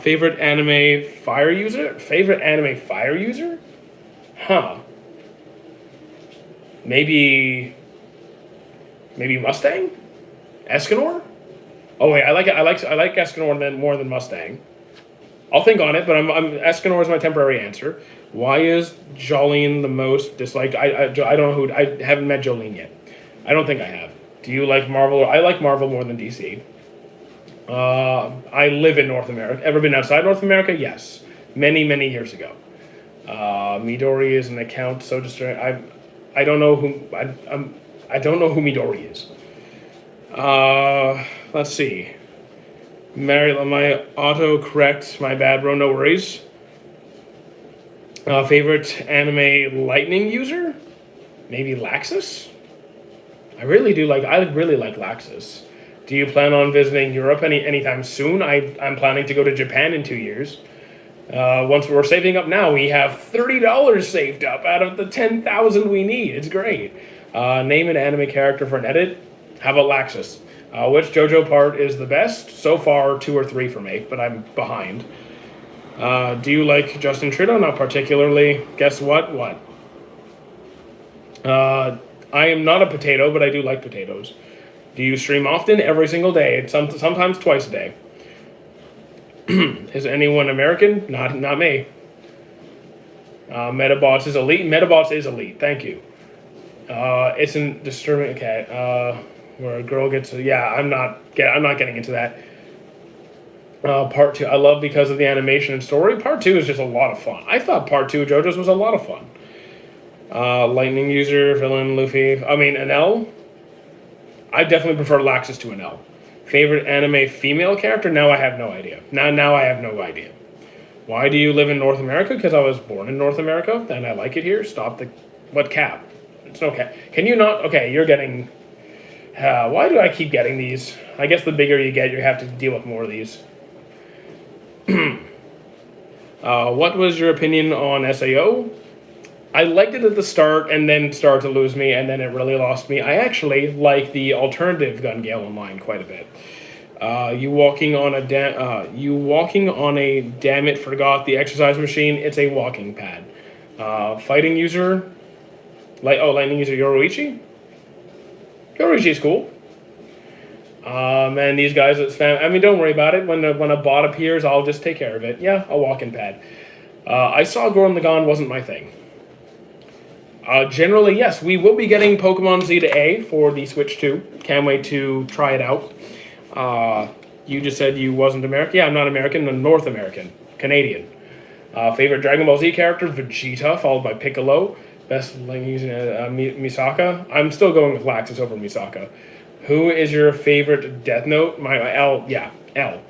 Favorite anime fire user? Huh. Maybe Mustang? Escanor? Oh wait, I like Escanor more than Mustang. I'll think on it, but I'm Escanor is my temporary answer. Why is Jolene the most disliked? I don't know who. I haven't met Jolene yet. I don't think I have. Do you like Marvel? I like Marvel more than DC. I live in North America. Ever been outside North America? Yes, many years ago. Midori is an account so distracting. I don't know who I don't know who Midori is. Let's see. Mary, my auto correct. My bad, bro. No worries. Favorite anime lightning user? Maybe Laxus. I really like Laxus. Do you plan on visiting Europe anytime soon? I'm planning to go to Japan in 2 years. Once we're saving up now, we have $30 saved up out of the 10,000 we need. It's great. Name an anime character for an edit. How about Laxus? Which JoJo part is the best? So far, 2 or 3 for me, but I'm behind. Do you like Justin Trudeau? Not particularly. Guess what? What? Uh, I am not a potato, but I do like potatoes. Do you stream often? Every single day. Sometimes twice a day. Is anyone American? Not me. Metabots is elite. Metabots is elite. Thank you. Isn't disturbing. Okay. Where a girl gets. Yeah, I'm not getting into that. Part two, I love because of the animation and story. Part two is just a lot of fun. I thought part two of JoJo's was a lot of fun. Lightning user, villain, Luffy. I mean, Enel. I definitely prefer Laxus to Enel. Favorite anime female character? Now I have no idea. Now I have no idea. Why do you live in North America? Because I was born in North America and I like it here. Stop the. What cap? It's no cap. Can you not? Okay, you're getting. Why do I keep getting these? I guess the bigger you get, you have to deal with more of these. What was your opinion on SAO? I liked it at the start and then started to lose me and then it really lost me. I actually like the alternative Gun Gale Online quite a bit. You walking on a damn it forgot the exercise machine. It's a walking pad. Fighting user, lightning user Yoruichi. Yoruichi is cool. And these guys that spam. I mean, don't worry about it. When a bot appears, I'll just take care of it. Yeah, a walking pad. I saw Gurren Lagann wasn't my thing. Generally, yes, we will be getting Pokemon Z to A for the Switch 2. Can't wait to try it out. You just said you wasn't American. Yeah, I'm not American. I'm North American. Canadian. Favorite Dragon Ball Z character? Vegeta, followed by Piccolo. Best using Misaka. I'm still going with Laxus over Misaka. Who is your favorite Death Note? My L. Yeah, L.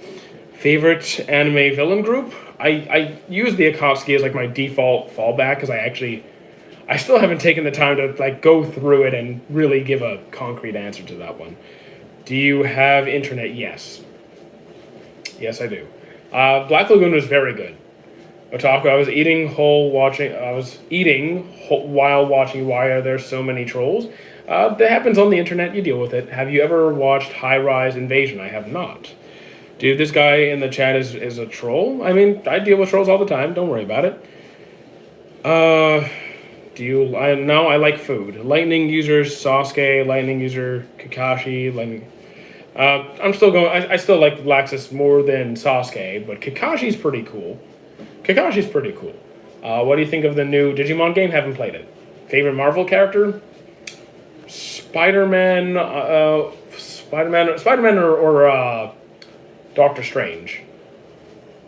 Favorite anime villain group? I use the Akatsuki as like my default fallback because I still haven't taken the time to like go through it and really give a concrete answer to that one. Do you have internet? Yes. Yes, I do. Black Lagoon was very good. Otaku, I was eating while watching Why Are There So Many Trolls? That happens on the internet. You deal with it. Have you ever watched High Rise Invasion? I have not. Dude, this guy in the chat is a troll. I mean, I deal with trolls all the time. Don't worry about it. I like food. Lightning user Sasuke, lightning user Kakashi, lightning. I'm still going. I still like Laxus more than Sasuke, but Kakashi's pretty cool. What do you think of the new Digimon game? Haven't played it. Favorite Marvel character? Spider-Man or Doctor Strange.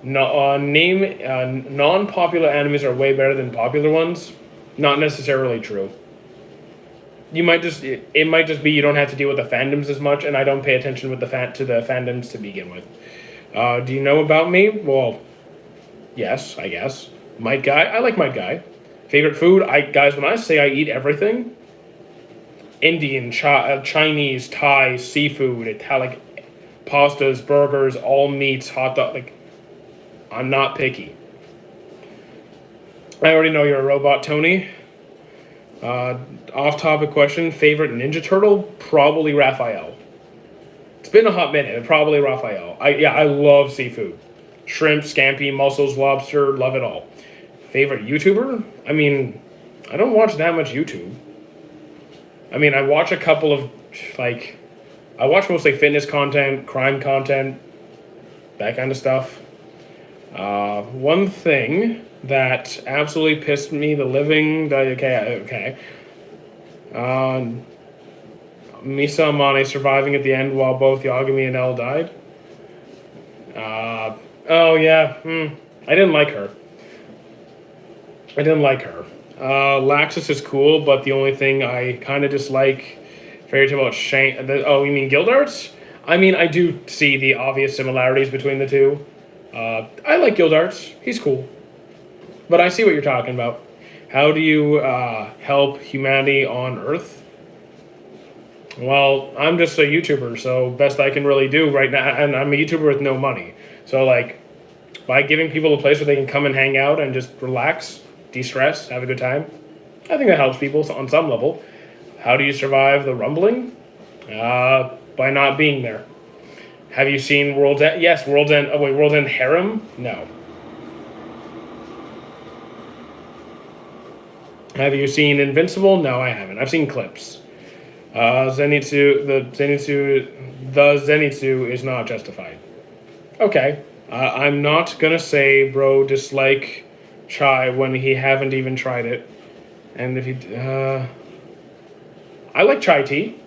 No, non-popular animes are way better than popular ones. Not necessarily true. It might just be you don't have to deal with the fandoms as much, and I don't pay attention to the fandoms to begin with. Do you know about me? Well, yes, I guess. Might Guy. I like Might Guy. Favorite food? Guys, when I say I eat everything, Indian, Chinese, Thai, seafood, Italian, pastas, burgers, all meats, hot dog. Like, I'm not picky. I already know you're a robot, Tony. Off-topic question. Favorite Ninja Turtle? Probably Raphael. It's been a hot minute. Probably Raphael. I love seafood. Shrimp, scampi, mussels, lobster, love it all. Favorite YouTuber? I mean, I don't watch that much YouTube. I mean, I watch a couple of, I watch mostly fitness content, crime content, that kind of stuff. One thing that absolutely pissed me the living... Okay. Misa Amane surviving at the end while both Yagami and El died. Oh, yeah. I didn't like her. Laxus is cool, but the only thing I kind of dislike Fairy Tail about Shane... Oh, you mean Guild Arts? I mean, I do see the obvious similarities between the two. I like Guild Arts. He's cool. But I see what you're talking about. How do you help humanity on Earth? Well, I'm just a YouTuber, so best I can really do right now, and I'm a YouTuber with no money. So, by giving people a place where they can come and hang out and just relax, de-stress, have a good time, I think that helps people on some level. How do you survive the rumbling? By not being there. Have you seen World's End? Yes, World's End. Oh, wait, World's End Harem? No. Have you seen Invincible? No, I haven't. I've seen clips. The Zenitsu is not justified. Okay. I'm not gonna say bro dislike chai when he haven't even tried it. And if he, I like chai tea.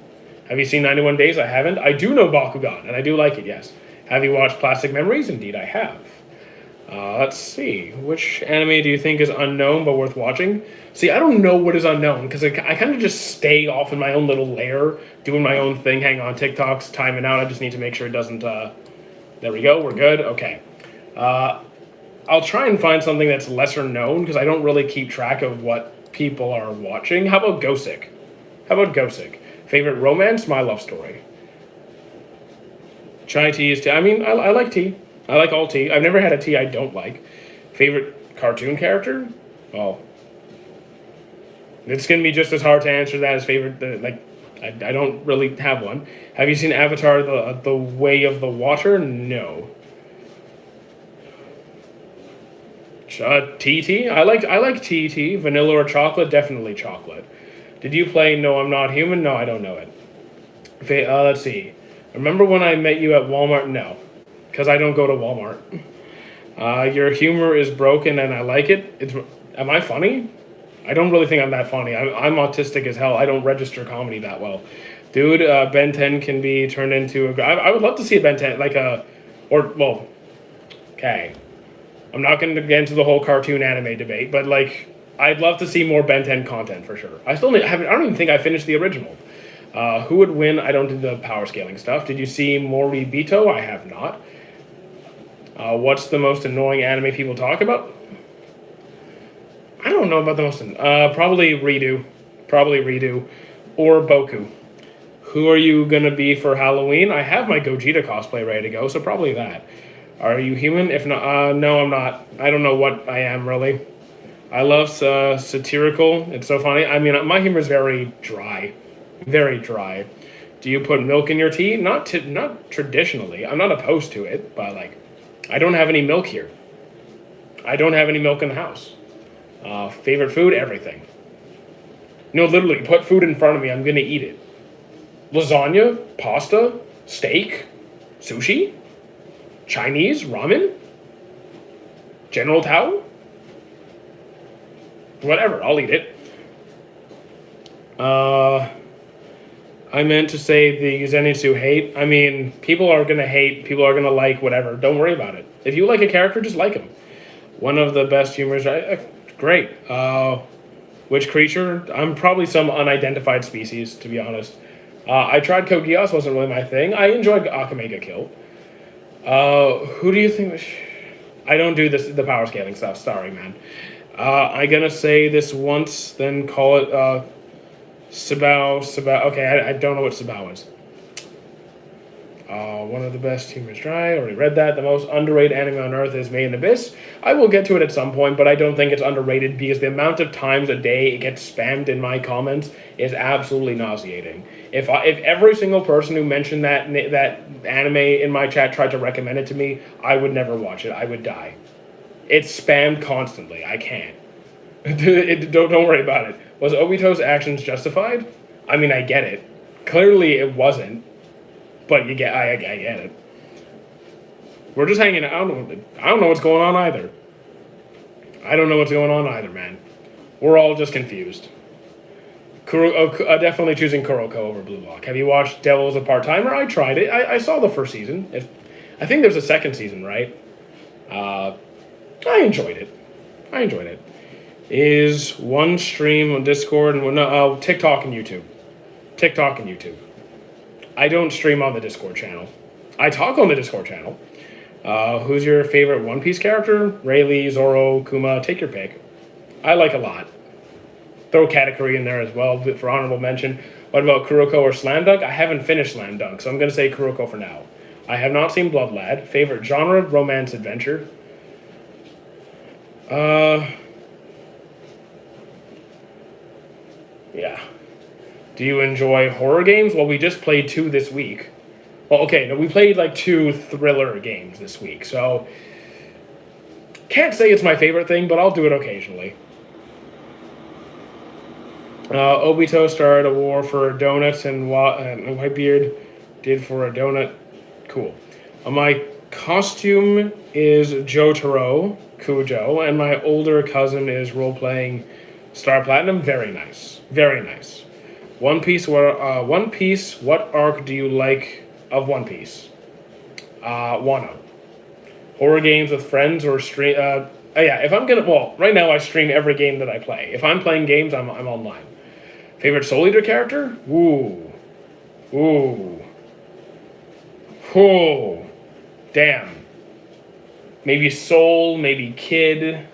Have you seen 91 Days? I haven't. I do know Bakugan, and I do like it. Yes. Have you watched Plastic Memories? Indeed, I have. Let's see. Which anime do you think is unknown but worth watching? See, I don't know what is unknown because I kind of just stay off in my own little lair, doing my own thing, hang on TikToks, timing out. I just need to make sure it doesn't. There we go. We're good. Okay. I'll try and find something that's lesser known because I don't really keep track of what people are watching. How about Gosick? Favorite romance? My Love Story. Chai tea is tea. I mean, I like tea. I like all tea. I've never had a tea I don't like. Favorite cartoon character? Well, it's going to be just as hard to answer that as favorite. I don't really have one. Have you seen Avatar: The Way of the Water? No. TT? I like TT. Vanilla or chocolate? Definitely chocolate. Did you play No I'm Not Human? No, I don't know it. Let's see. Remember when I met you at Walmart? No, because I don't go to Walmart. Your humor is broken and I like it. Am I funny? I don't really think I'm that funny. I'm autistic as hell. I don't register comedy that well. Dude, Ben 10 can be turned into a... I would love to see a Ben 10, okay. I'm not going to get into the whole cartoon anime debate, but, I'd love to see more Ben 10 content for sure. I don't even think I finished the original. Who would win? I don't do the power scaling stuff. Did you see Moribito? I have not. What's the most annoying anime people talk about? I don't know about the most... probably Redo. Or Boku. Who are you going to be for Halloween? I have my Gogeta cosplay ready to go, so probably that. Are you human? If not, no, I'm not. I don't know what I am, really. I love satirical. It's so funny. I mean, my humor is very dry. Very dry. Do you put milk in your tea? Not traditionally. I'm not opposed to it, but, I don't have any milk here. I don't have any milk in the house. Favorite food? Everything. No, literally, put food in front of me. I'm going to eat it. Lasagna? Pasta? Steak? Sushi? Chinese? Ramen? General Tao? Whatever, I'll eat it. I meant to say the Zenitsu hate. I mean, people are going to hate, people are going to like, whatever. Don't worry about it. If you like a character, just like him. One of the best humors. Great. Which creature? I'm probably some unidentified species, to be honest. I tried Code Geass, wasn't really my thing. I enjoyed Akame ga Kill. Who do you think... I don't do the power scaling stuff. Sorry, man. I'm gonna say this once, then call it Sabao. Okay, I don't know what Sabao is. One of the best humors dry. Already read that. The most underrated anime on Earth is Made in Abyss. I will get to it at some point, but I don't think it's underrated because the amount of times a day it gets spammed in my comments is absolutely nauseating. If every single person who mentioned that anime in my chat tried to recommend it to me, I would never watch it. I would die. It's spammed constantly. I can't. Don't worry about it. Was Obito's actions justified? I mean, I get it. Clearly, it wasn't. But I get it. We're just hanging out. I don't know what's going on either. Man. We're all just confused. Definitely choosing Kuroko over Blue Lock. Have you watched Devil's a Part-Timer? I tried it. I saw the first season. I think there's a second season, right? I enjoyed it. Is one stream on Discord and TikTok and YouTube. I don't stream on the Discord channel. I talk on the Discord channel. Who's your favorite One Piece character? Rayleigh, Zoro, Kuma, take your pick. I like a lot. Throw Katakuri in there as well for honorable mention. What about Kuroko or Slam Dunk? I haven't finished Slam Dunk, so I'm going to say Kuroko for now. I have not seen Blood Lad. Favorite genre? Romance adventure. Yeah. Do you enjoy horror games? Well, we just played 2 this week. Well, okay, no, we played 2 thriller games this week, so can't say it's my favorite thing, but I'll do it occasionally. Obito started a war for donuts, and Whitebeard did for a donut. Cool. My costume is Jotaro Kujo, and my older cousin is role playing Star Platinum. Very nice. Very nice. One Piece. One Piece. What arc do you like of One Piece? Wano. Horror games with friends or stream. Yeah. If I'm gonna, well, right now I stream every game that I play. If I'm playing games, I'm online. Favorite Soul Eater character? Ooh. Ooh. Ooh. Damn. Maybe Soul, maybe Kid.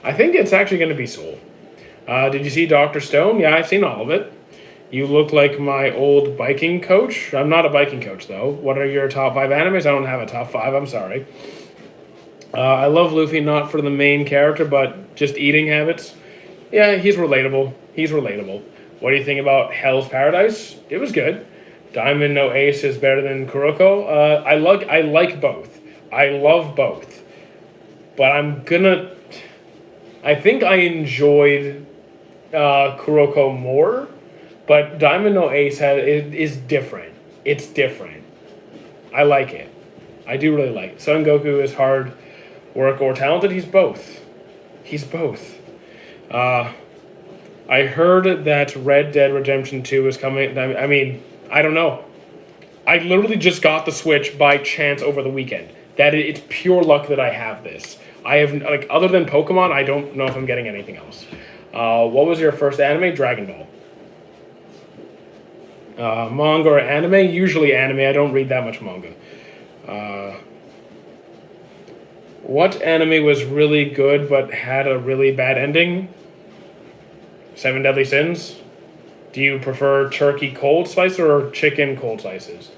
I think it's actually going to be Soul. Did you see Dr. Stone? Yeah, I've seen all of it. You look like my old biking coach. I'm not a biking coach, though. What are your top 5 animes? I don't have a top 5, I'm sorry. I love Luffy, not for the main character, but just eating habits. Yeah, he's relatable. He's relatable. What do you think about Hell's Paradise? It was good. Diamond No Ace is better than Kuroko. I like both. I love both. But I think I enjoyed Kuroko more. But Diamond No Ace is different. It's different. I like it. I do really like it. Son Goku is hard work or talented. He's both. He's both. I heard that Red Dead Redemption 2 is coming. I mean, I don't know. I literally just got the Switch by chance over the weekend. It's pure luck that I have this. I have, like, other than Pokemon, I don't know if I'm getting anything else. What was your first anime? Dragon Ball. Manga or anime? Usually anime. I don't read that much manga. What anime was really good but had a really bad ending? Seven Deadly Sins. Do you prefer turkey cold slices or chicken cold slices?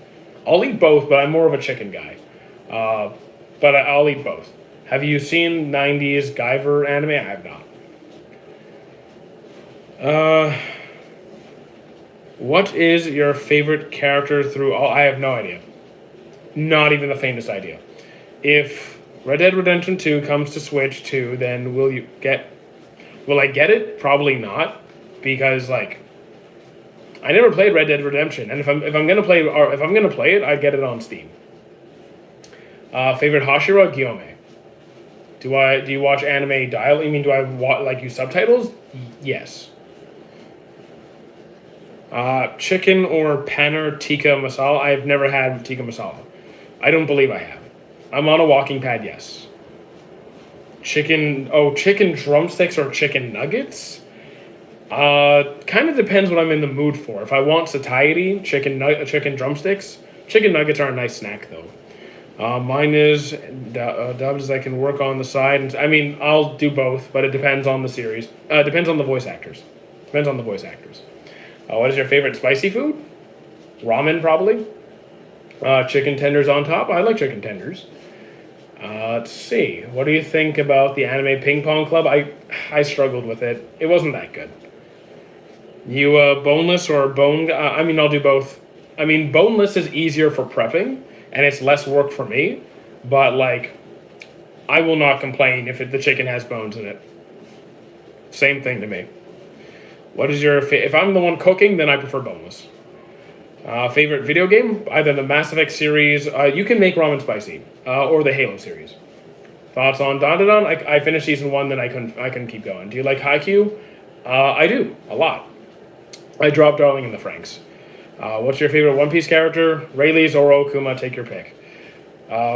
I'll eat both, but I'm more of a chicken guy. But I'll eat both. Have you seen 90s Guyver anime? I have not. What is your favorite character through all? I have no idea. Not even the faintest idea. If Red Dead Redemption 2 comes to Switch 2, then will I get it? Probably not, because like I never played Red Dead Redemption, and if I'm gonna play it, I'd get it on Steam. Favorite Hashira? Gyome. Do you watch anime dial? I mean, do I use subtitles? Yes. Chicken or paneer tikka masala? I've never had tikka masala. I don't believe I have. I'm on a walking pad, yes. Chicken drumsticks or chicken nuggets? Kind of depends what I'm in the mood for. If I want satiety, chicken drumsticks. Chicken nuggets are a nice snack, though. Mine is dubs I can work on the side. And, I mean, I'll do both, but it depends on the series. Depends on the voice actors. What is your favorite spicy food? Ramen, probably. Chicken tenders on top. I like chicken tenders. Let's see. What do you think about the anime ping pong club? I struggled with it. It wasn't that good. You boneless or bone? I'll do both. I mean, boneless is easier for prepping, and it's less work for me. But like, I will not complain if the chicken has bones in it. Same thing to me. What is your if I'm the one cooking, then I prefer boneless. Favorite video game? Either the Mass Effect series. You can make ramen spicy, or the Halo series. Thoughts on Dandadan? I finished season 1, then I couldn't keep going. Do you like Haikyuu? I do a lot. I dropped Darling in the Franxx. What's your favorite One Piece character? Rayleigh, Zoro, Kuma. Take your pick.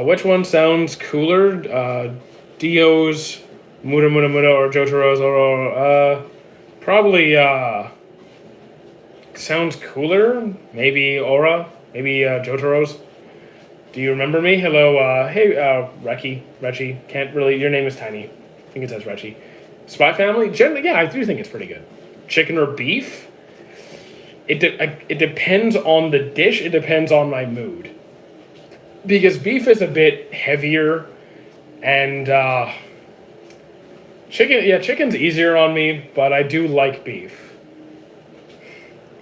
Which one sounds cooler? Dio's, Muda Muda Muda, or Jotaro Zoro? Probably. Sounds cooler. Maybe Aura. Maybe Jotaro's. Do you remember me? Hello. Hey, Rechi. Can't really. Your name is tiny. I think it says Rechi. Spy Family. Generally, yeah, I do think it's pretty good. Chicken or beef? It depends on the dish. It depends on my mood. Because beef is a bit heavier, and chicken. Yeah, chicken's easier on me, but I do like beef.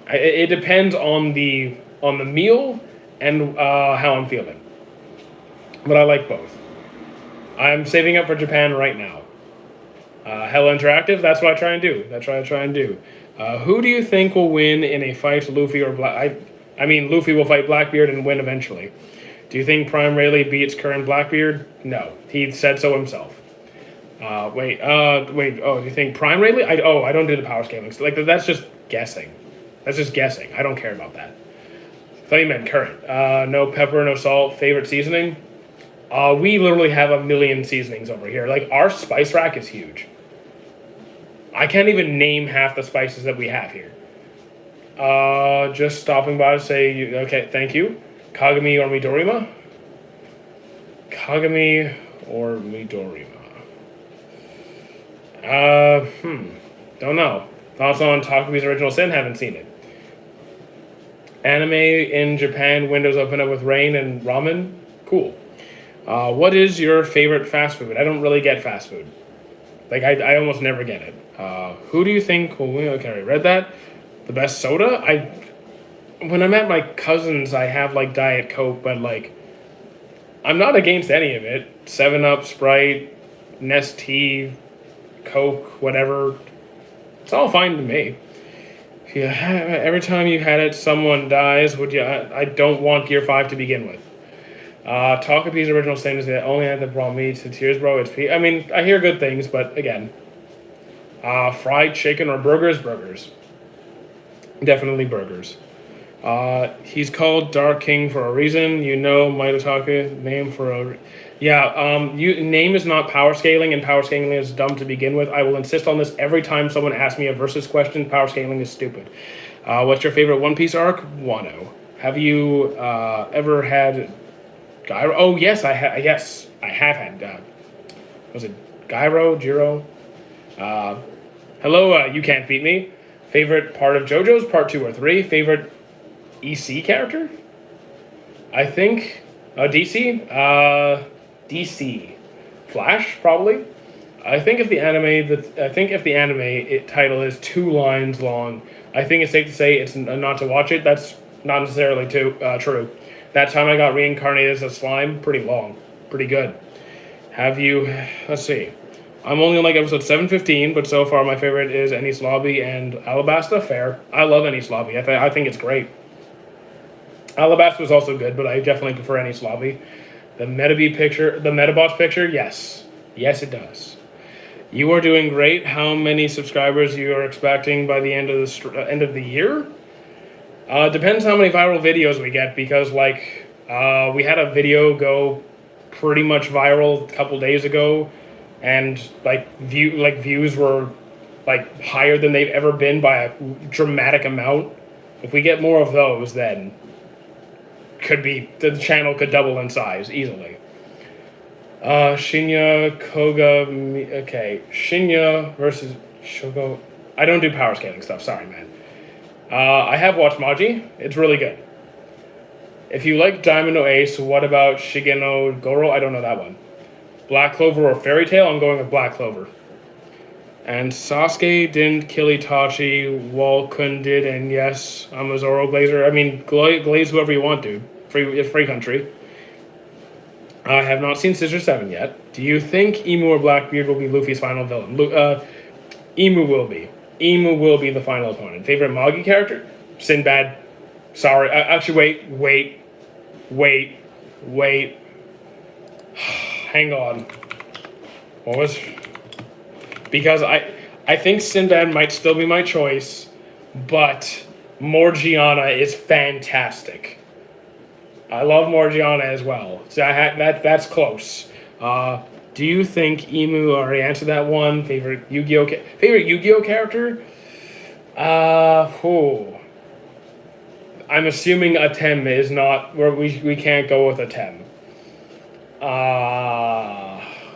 It depends on the meal and how I'm feeling. But I like both. I'm saving up for Japan right now. Hella interactive. That's what I try and do. Who do you think will win in a fight, Luffy or Black? I mean, Luffy will fight Blackbeard and win eventually. Do you think Prime Rayleigh beats current Blackbeard? No, he said so himself. Wait. Oh, do you think Prime Rayleigh? I don't do the power scaling. Like that's just guessing. That's just guessing. I don't care about that. I thought you meant current. No pepper, no salt. Favorite seasoning? We literally have a million seasonings over here. Like our spice rack is huge. I can't even name half the spices that we have here. Just stopping by to say, okay, thank you. Kagami or Midorima? Kagami or Midorima? Don't know. Thoughts on Takami's Original Sin? Haven't seen it. Anime in Japan, windows open up with rain and ramen? Cool. What is your favorite fast food? I don't really get fast food. Like, I almost never get it. Who do you think will win? Okay, I read that. The best soda? When I'm at my cousin's, I have, like, Diet Coke, but, like, I'm not against any of it. 7-Up, Sprite, Nestea, Coke, whatever. It's all fine to me. Every time you had it, someone dies. Would you? I don't want Gear 5 to begin with. Takapi's Original Sin is the only ad that brought me to tears, bro. I mean, I hear good things, but again, fried chicken or burgers? Burgers. Definitely burgers. He's called Dark King for a reason. You know Mitotaka name for a... Yeah, name is not power scaling, and power scaling is dumb to begin with. I will insist on this every time someone asks me a versus question. Power scaling is stupid. What's your favorite One Piece arc? Wano. Have you ever had Gyro? Oh, yes, I have. Yes, I have had. Was it Gyro? Jiro? Hello, You Can't Beat Me. Favorite part of JoJo's? Part 2 or 3. Favorite EC character? I think DC. DC. Flash, probably. I think if the anime title is 2 lines long, I think it's safe to say it's not to watch it. That's not necessarily true. That time I got reincarnated as a slime, pretty long, pretty good. Have you? Let's see. I'm only on like episode 715, but so far my favorite is Enies Lobby and Alabasta. Fair. I love Enies Lobby. I think it's great. Alabasta was also good, but I definitely prefer Enies Lobby. The Metabots picture, yes. Yes, it does. You are doing great. How many subscribers you are expecting by the end of the year? Depends how many viral videos we get, because like we had a video go pretty much viral a couple days ago, and views were like higher than they've ever been by a dramatic amount. If we get more of those, then the channel could double in size easily. Shinya Koga. Okay, Shinya versus Shogo. I don't do power scaling stuff. Sorry, man. I have watched Maji. It's really good. If you like Diamond no Ace, what about Shigeno Goro? I don't know that one. Black Clover or Fairy Tail? I'm going with Black Clover. And Sasuke didn't kill Itachi, Walkun did, and yes, I'm a Zoro Glazer. I mean, glaze whoever you want, dude. Free country. I have not seen Scissor 7 yet. Do you think Emu or Blackbeard will be Luffy's final villain? Emu will be. Emu will be the final opponent. Favorite Magi character? Sinbad. Sorry. Actually, wait. Hang on. What was... Because I think Sinbad might still be my choice, but Morgiana is fantastic. I love Morgiana as well. So that's close. Do you think Emu already answered that one? Favorite Yu-Gi-Oh character? I'm assuming Atem is not where we can't go with Atem.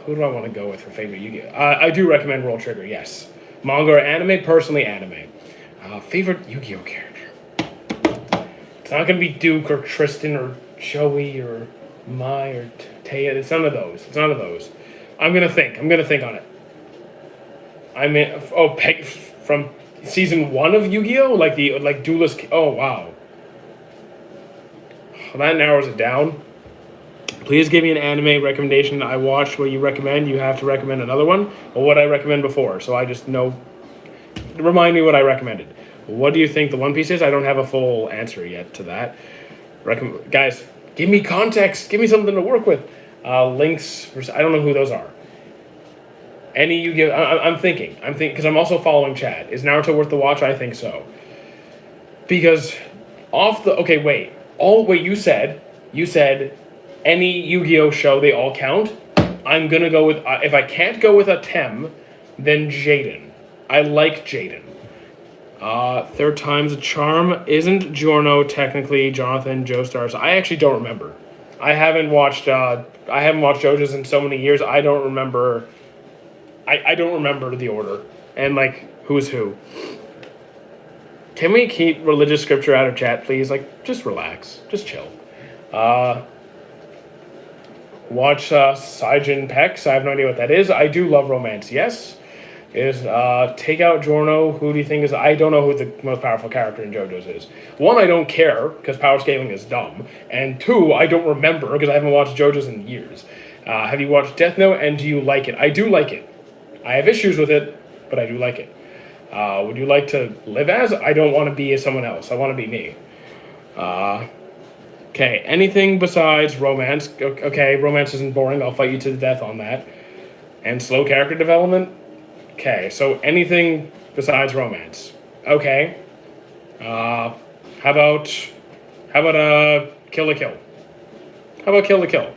Who do I want to go with for favorite Yu-Gi-Oh? I do recommend World Trigger, yes. Manga or anime? Personally, anime. Favorite Yu-Gi-Oh character? It's not going to be Duke or Tristan or Joey or Mai or Taya. It's none of those. I'm going to think on it. Peg from season 1 of Yu-Gi-Oh? Like Duelist. Oh, wow. That narrows it down. Please give me an anime recommendation. I watched what you recommend. You have to recommend another one or what I recommend before, so I just know. Remind me what I recommended. What do you think the One Piece is? I don't have a full answer yet to that. Guys, give me context. Give me something to work with. Links. I don't know who those are. Any you give. I'm thinking because I'm also following chat. Is Naruto worth the watch? I think so. Because you said any Yu-Gi-Oh show, they all count. I'm gonna go with if I can't go with a Tem, then Jaden. I like Jaden. Third time's a charm. Isn't Giorno technically Jonathan Joestar's? I actually don't remember. I haven't watched JoJo's in so many years. I don't remember. I don't remember the order and like who's who. Can we keep religious scripture out of chat, please? Like, just relax, just chill. Watch Saijin Pex. I have no idea what that is. I do love romance. Yes. Take out Giorno. Who do you think is? I don't know who the most powerful character in JoJo's is. One, I don't care because power scaling is dumb, and two, I don't remember because I haven't watched JoJo's in years. Have you watched Death Note, and do you like it? I do like it. I have issues with it, but I do like it. Would you like to live as? I don't want to be as someone else. I want to be me. Okay, anything besides romance. Okay, romance isn't boring. I'll fight you to the death on that. And slow character development. Okay, so anything besides romance. Okay. How about Kill la Kill? How about Kill la Kill?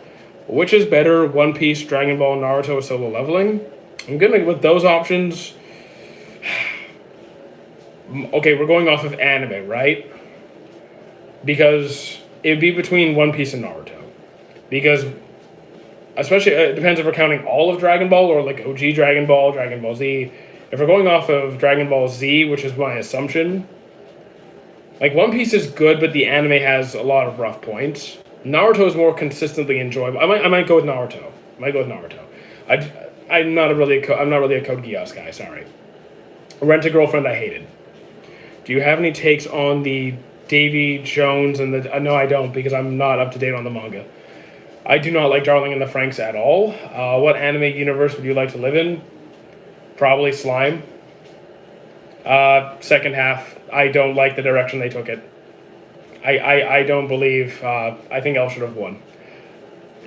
Which is better, One Piece, Dragon Ball, Naruto, Solo Leveling? I'm gonna with those options. Okay, we're going off of anime, right? Because it'd be between One Piece and Naruto. Because, especially, it depends if we're counting all of Dragon Ball or like OG Dragon Ball, Dragon Ball Z. If we're going off of Dragon Ball Z, which is my assumption, like One Piece is good, but the anime has a lot of rough points. Naruto is more consistently enjoyable. I might go with Naruto. I'm not really a Code Geass guy. Sorry. Rent-A-Girlfriend I hated. Do you have any takes on the Davy Jones and the? No, I don't because I'm not up to date on the manga. I do not like Darling in the Franxx at all. What anime universe would you like to live in? Probably Slime. Second half, I don't like the direction they took it. I don't believe. I think Elle should have won.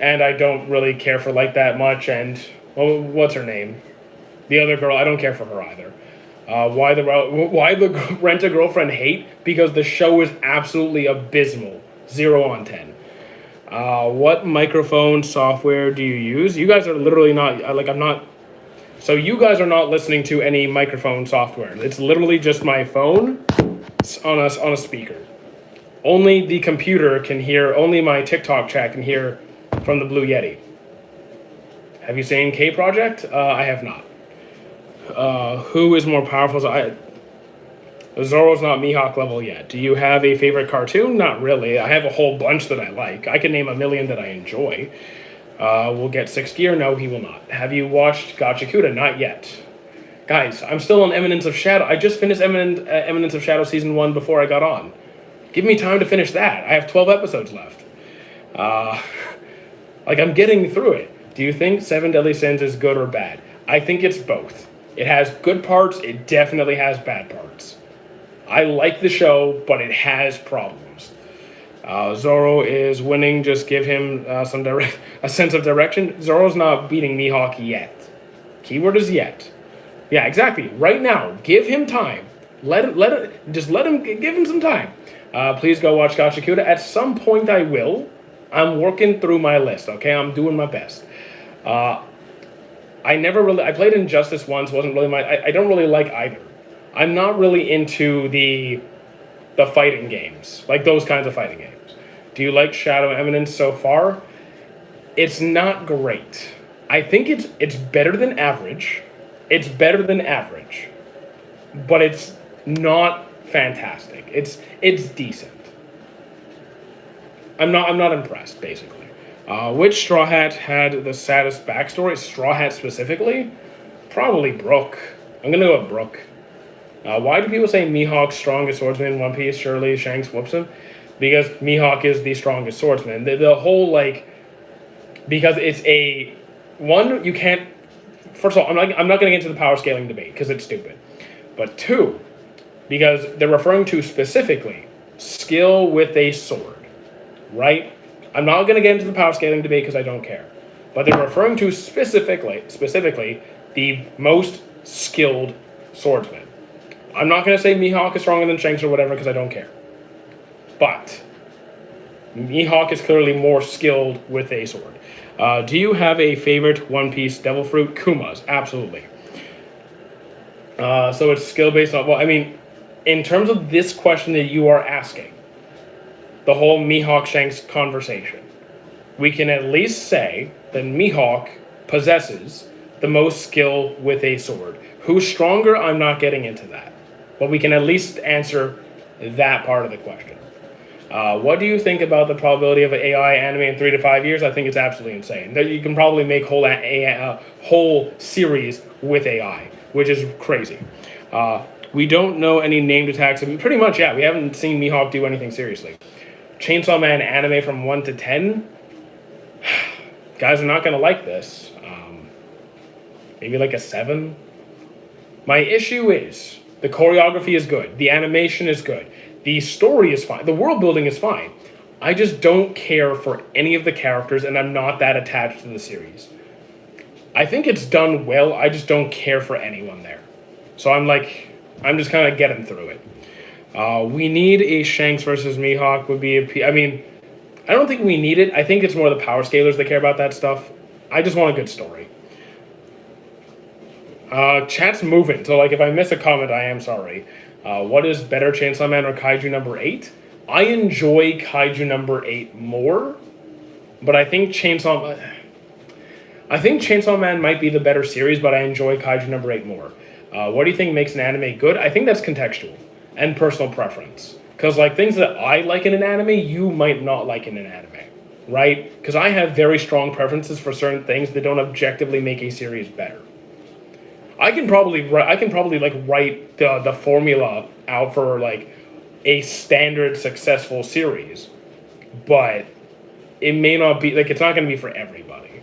And I don't really care for Like that much. And what's her name? The other girl, I don't care for her either. Why the Rent-A-Girlfriend hate? Because the show is absolutely abysmal. 0 on 10. What microphone software do you use? You guys are literally not, I'm not, so you guys are not listening to any microphone software. It's literally just my phone on a speaker. Only the computer can hear, only my TikTok chat can hear from the Blue Yeti. Have you seen K-Project? I have not. Who is more powerful? Zoro's not Mihawk level yet. Do you have a favorite cartoon? Not really. I have a whole bunch that I like. I can name a million that I enjoy. Will get 6th gear? No, he will not. Have you watched Gachakuda? Not yet. Guys, I'm still on Eminence of Shadow. I just finished Eminence of Shadow Season 1 before I got on. Give me time to finish that. I have 12 episodes left. I'm getting through it. Do you think Seven Deadly Sins is good or bad? I think it's both. It has good parts. It definitely has bad parts. I like the show, but it has problems. Zoro is winning. Just give him a sense of direction. Zoro's not beating Mihawk yet. Keyword is yet. Yeah, exactly. Right now, give him time. Give him some time. Please go watch Gachakuda. At some point, I will. I'm working through my list. Okay, I'm doing my best. I played Injustice once. Wasn't really I don't really like either. I'm not really into the fighting games, like those kinds of fighting games. Do you like Shadow Eminence so far? It's not great. I think it's better than average. It's better than average, but it's not fantastic. It's decent. I'm not impressed, basically. Which Straw Hat had the saddest backstory? Straw Hat specifically? Probably Brook. I'm gonna go with Brook. Why do people say Mihawk's strongest swordsman in One Piece? Surely Shanks whoops him. Because Mihawk is the strongest swordsman. The whole, because it's a one you can't. First of all, I'm not going to get into the power scaling debate because it's stupid. But two, because they're referring to specifically skill with a sword, right? I'm not going to get into the power scaling debate because I don't care. But they're referring to specifically the most skilled swordsman. I'm not going to say Mihawk is stronger than Shanks or whatever because I don't care. But Mihawk is clearly more skilled with a sword. Do you have a favorite One Piece Devil Fruit? Kuma's, absolutely. So it's skill based on, well, I mean, in terms of this question that you are asking, the whole Mihawk Shanks conversation, we can at least say that Mihawk possesses the most skill with a sword. Who's stronger? I'm not getting into that. But we can at least answer that part of the question. What do you think about the probability of an AI anime in 3 to 5 years? I think it's absolutely insane. You can probably make whole series with AI, which is crazy. We don't know any named attacks. I mean, pretty much, yeah. We haven't seen Mihawk do anything seriously. Chainsaw Man anime from 1 to 10? Guys are not going to like this. Maybe like a 7? My issue is the choreography is good. The animation is good. The story is fine. The world building is fine. I just don't care for any of the characters, and I'm not that attached to the series. I think it's done well. I just don't care for anyone there. So I'm just kind of getting through it. We need a Shanks versus Mihawk would be I mean, I don't think we need it. I think it's more the power scalers that care about that stuff. I just want a good story. Chat's moving, so if I miss a comment, I am sorry. What is better, Chainsaw Man or Kaiju number 8? I enjoy Kaiju number 8 more, but I think Chainsaw Man might be the better series, but I enjoy Kaiju number 8 more. What do you think makes an anime good? I think that's contextual and personal preference. Because things that I like in an anime, you might not like in an anime, right? Because I have very strong preferences for certain things that don't objectively make a series better. I can probably write the formula out for a standard successful series, but it may not be it's not going to be for everybody.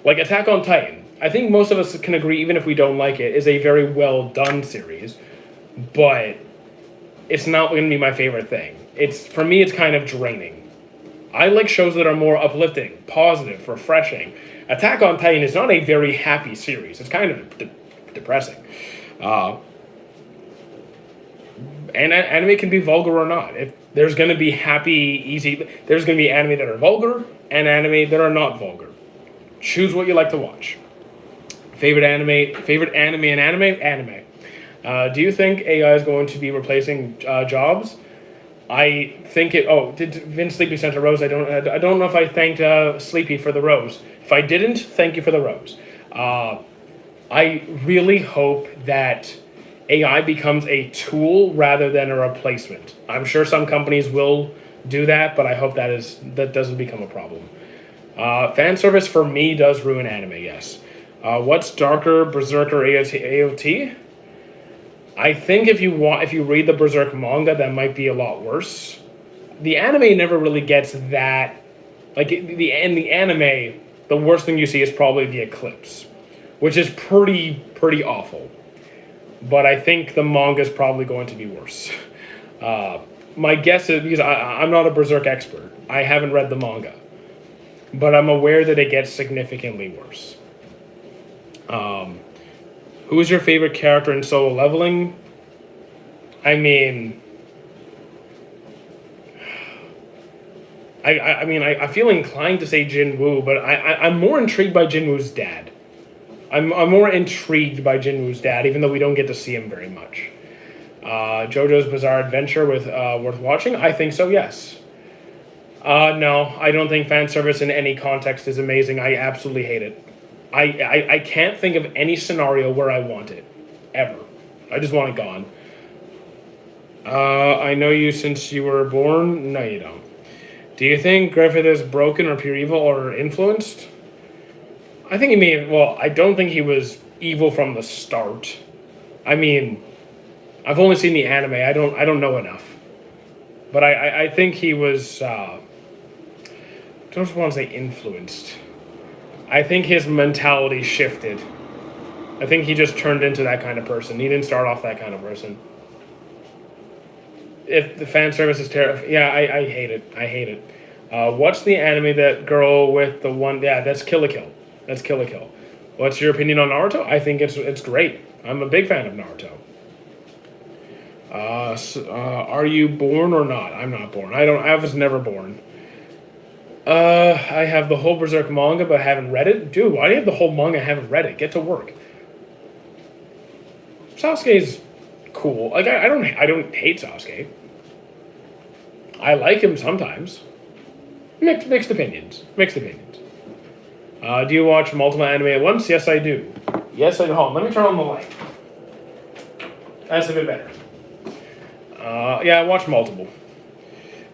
Attack on Titan, I think most of us can agree, even if we don't like it, is a very well done series, but it's not going to be my favorite thing. For me, it's kind of draining. I like shows that are more uplifting, positive, refreshing. Attack on Titan is not a very happy series. It's kind of depressing. And anime can be vulgar or not. If there's going to be happy, easy, there's going to be anime that are vulgar and anime that are not vulgar. Choose what you like to watch. Favorite anime and anime. Do you think AI is going to be replacing jobs? I think it. Oh, did Vince Sleepy send a rose? I don't know if I thanked Sleepy for the rose. If I didn't, thank you for the rose. I really hope that AI becomes a tool rather than a replacement. I'm sure some companies will do that, but I hope that doesn't become a problem. Fan service for me does ruin anime. Yes. What's darker, Berserk or AOT? I think if you read the Berserk manga, that might be a lot worse. The anime never really gets that. In the anime, the worst thing you see is probably the eclipse, which is pretty awful. But I think the manga is probably going to be worse. My guess is, because I'm not a Berserk expert, I haven't read the manga, but I'm aware that it gets significantly worse. Who is your favorite character in Solo Leveling? I mean, I feel inclined to say Jinwoo, but I'm more intrigued by Jinwoo's dad. I'm more intrigued by Jinwoo's dad, even though we don't get to see him very much. JoJo's Bizarre Adventure worth watching? I think so, yes. No, I don't think fan service in any context is amazing. I absolutely hate it. I can't think of any scenario where I want it, ever. I just want it gone. I know you since you were born. No, you don't. Do you think Griffith is broken or pure evil or influenced? I think I don't think he was evil from the start. I mean, I've only seen the anime. I don't know enough. But I think he was... don't want to say influenced. I think his mentality shifted. I think he just turned into that kind of person. He didn't start off that kind of person. If the fan service is terrible, yeah, I hate it. I hate it. What's the anime that girl with the one? Yeah, that's Kill la Kill. That's Kill la Kill. What's your opinion on Naruto? I think it's great. I'm a big fan of Naruto. Are you born or not? I'm not born. I was never born. I have the whole Berserk manga, but I haven't read it. Dude, why do you have the whole manga? I haven't read it. Get to work. Sasuke's cool. Like I don't hate Sasuke. I like him sometimes. Mixed opinions. Mixed opinions. Do you watch multiple anime at once? Yes, I do. Yes, I do. Hold on, let me turn on the light. That's a bit better. Yeah, I watch multiple.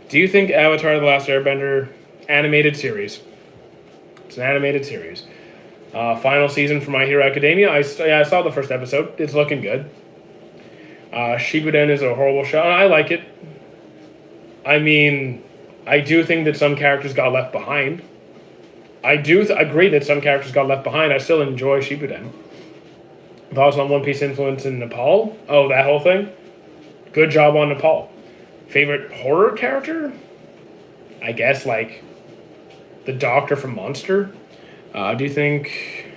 Do you think Avatar: The Last Airbender animated series? It's an animated series. Final season for My Hero Academia. I saw the first episode. It's looking good. Shippuden is a horrible show. I like it. I mean, I do think that some characters got left behind. I do agree that some characters got left behind. I still enjoy Shippuden. Thoughts on One Piece influence in Nepal? Oh, that whole thing? Good job on Nepal. Favorite horror character? I guess, like, the Doctor from Monster. Do you think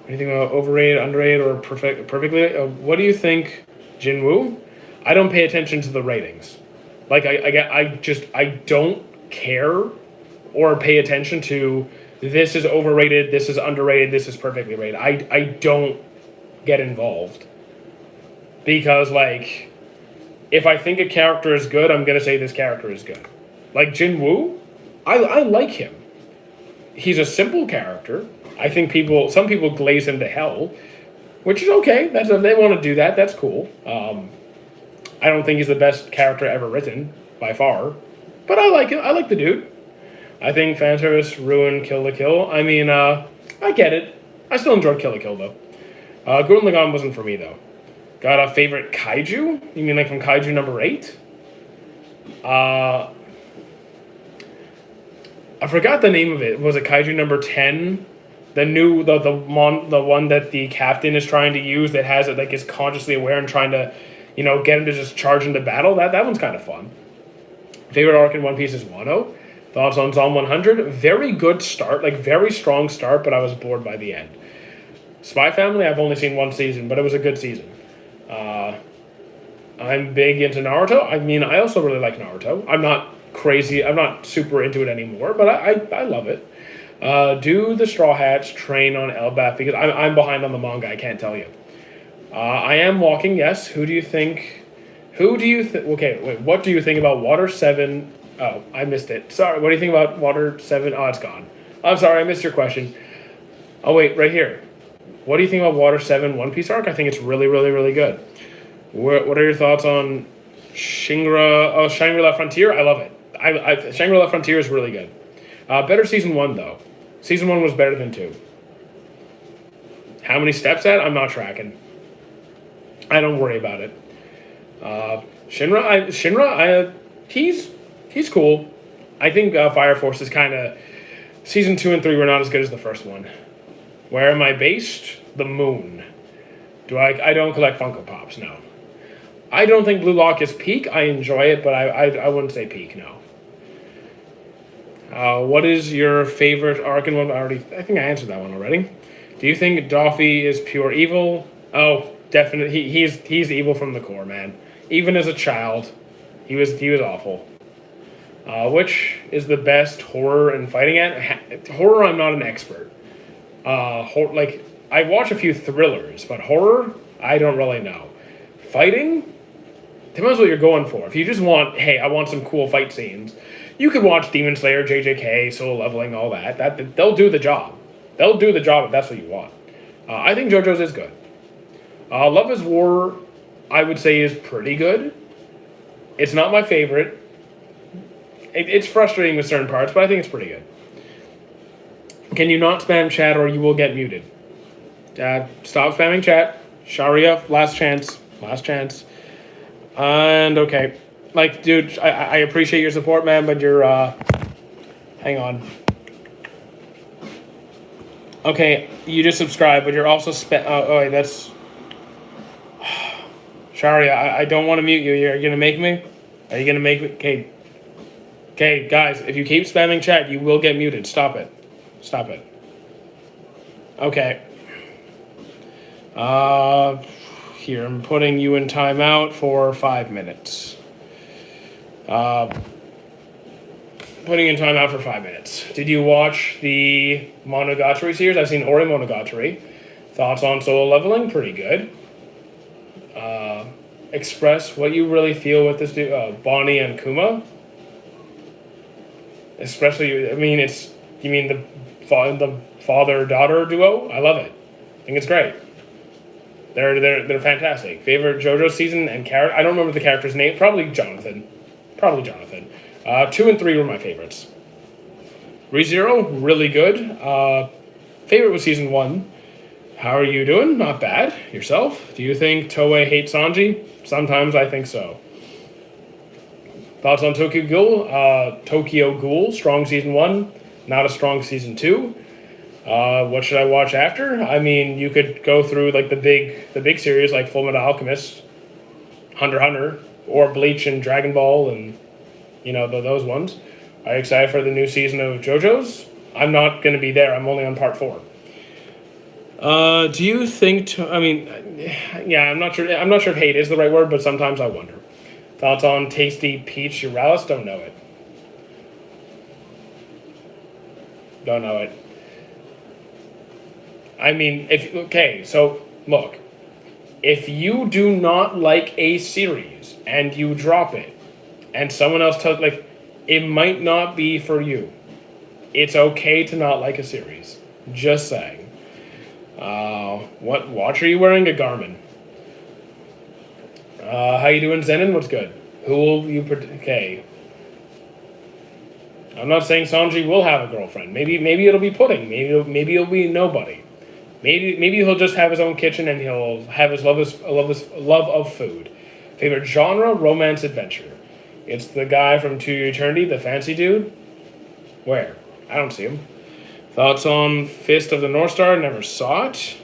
anything about overrated, underrated, or perfectly? What do you think, Jinwoo? I don't pay attention to the ratings. Like, I don't care or pay attention to this is overrated, this is underrated, this is perfectly rated. I don't get involved. Because, like, if I think a character is good, I'm going to say this character is good. Like Jinwoo, I like him. He's a simple character. I think some people glaze him to hell, which is okay. If they want to do that, that's cool. I don't think he's the best character ever written, by far. But I like him. I like the dude. I think fanservice ruined Kill la Kill. I mean, I get it. I still enjoyed Kill la Kill, though. Gurren Lagann wasn't for me, though. Got a favorite kaiju? You mean like from kaiju number 8? I forgot the name of it. Was it kaiju number 10? The one that the captain is trying to use that has it, like, is consciously aware and trying to, get him to just charge into battle. That one's kind of fun. Favorite arc in One Piece is Wano. Thoughts on Zom 100? Very good start, like very strong start, but I was bored by the end. Spy Family, I've only seen one season, but it was a good season. I'm big into Naruto. I mean, I also really like Naruto. I'm not crazy. I'm not super into it anymore, but I love it. Do the Straw Hats train on Elbaf? Because I'm behind on the manga. I can't tell you. I am walking. Yes. Who do you think? Okay. Wait. What do you think about Water 7? Oh, I missed it. Sorry. What do you think about Water 7? Oh, it's gone. I'm sorry. I missed your question. Oh wait, right here. What do you think about Water 7 One Piece arc? I think it's really, really, really good. What are your thoughts on Shangri-La Frontier? I love it. Shangri-La Frontier is really good. Better Season 1, though. Season 1 was better than 2. How many steps at? I'm not tracking. I don't worry about it. Shinra, he's cool. I think Fire Force is kind of... Season 2 and 3 were not as good as the first one. Where am I based? The moon. I don't collect Funko Pops, no. I don't think Blue Lock is peak. I enjoy it, but I wouldn't say peak, no. What is your favorite arc in one? I think I answered that one already. Do you think Doffy is pure evil? Oh, definitely. He's evil from the core, man. Even as a child, he was awful. Which is the best horror and fighting at? Horror, I'm not an expert. I watch a few thrillers, but horror, I don't really know. Fighting, depends what you're going for. If you just want, hey, I want some cool fight scenes, you could watch Demon Slayer, JJK, Solo Leveling, all that. They'll do the job. They'll do the job if that's what you want. I think JoJo's is good. Love is War, I would say, is pretty good. It's not my favorite. It's frustrating with certain parts, but I think it's pretty good. Can you not spam chat or you will get muted? Stop spamming chat. Sharia, last chance. And okay. Like, dude, I appreciate your support, man, but you're Hang on. Okay, you just subscribed, but you're also oh wait, that's. Shari, I don't want to mute you. You're gonna make me? Are you gonna make me? Okay. Okay, guys, if you keep spamming chat, you will get muted. Stop it. Stop it. Okay. Here, I'm putting you in timeout for 5 minutes. Putting in timeout for 5 minutes. Did you watch the Monogatari series? I've seen Ori Monogatari. Thoughts on Solo Leveling? Pretty good. Express what you really feel with this Bonnie and Kuma. Especially, I mean, you mean the father-daughter duo? I love it. I think it's great. They're fantastic. Favorite JoJo season and character? I don't remember the character's name. Probably Jonathan. 2 and 3 were my favorites. ReZero, really good. Favorite was season 1. How are you doing? Not bad. Yourself? Do you think Toei hates Sanji? Sometimes I think so. Thoughts on Tokyo Ghoul? Tokyo Ghoul, strong season 1, not a strong season 2. What should I watch after? I mean, you could go through like the big series like Fullmetal Alchemist, Hunter x Hunter, or Bleach and Dragon Ball, and those ones. Are you excited for the new season of JoJo's? I'm not going to be there. I'm only on part 4. Do you think? I'm not sure. I'm not sure if hate is the right word, but sometimes I wonder. Thoughts on Tasty Peach Uralis? Don't know it. Don't know it. I mean, look. If you do not like a series and you drop it, and someone else tells, it might not be for you. It's okay to not like a series. Just saying. What watch are you wearing? A Garmin. How you doing, Zenon? What's good? Who will you okay. I'm not saying Sanji will have a girlfriend. Maybe it'll be Pudding. Maybe it'll be nobody. Maybe he'll just have his own kitchen and he'll have his love of food. Favorite genre? Romance adventure. It's the guy from To Your Eternity, the fancy dude. Where? I don't see him. Thoughts on Fist of the North Star? Never saw it.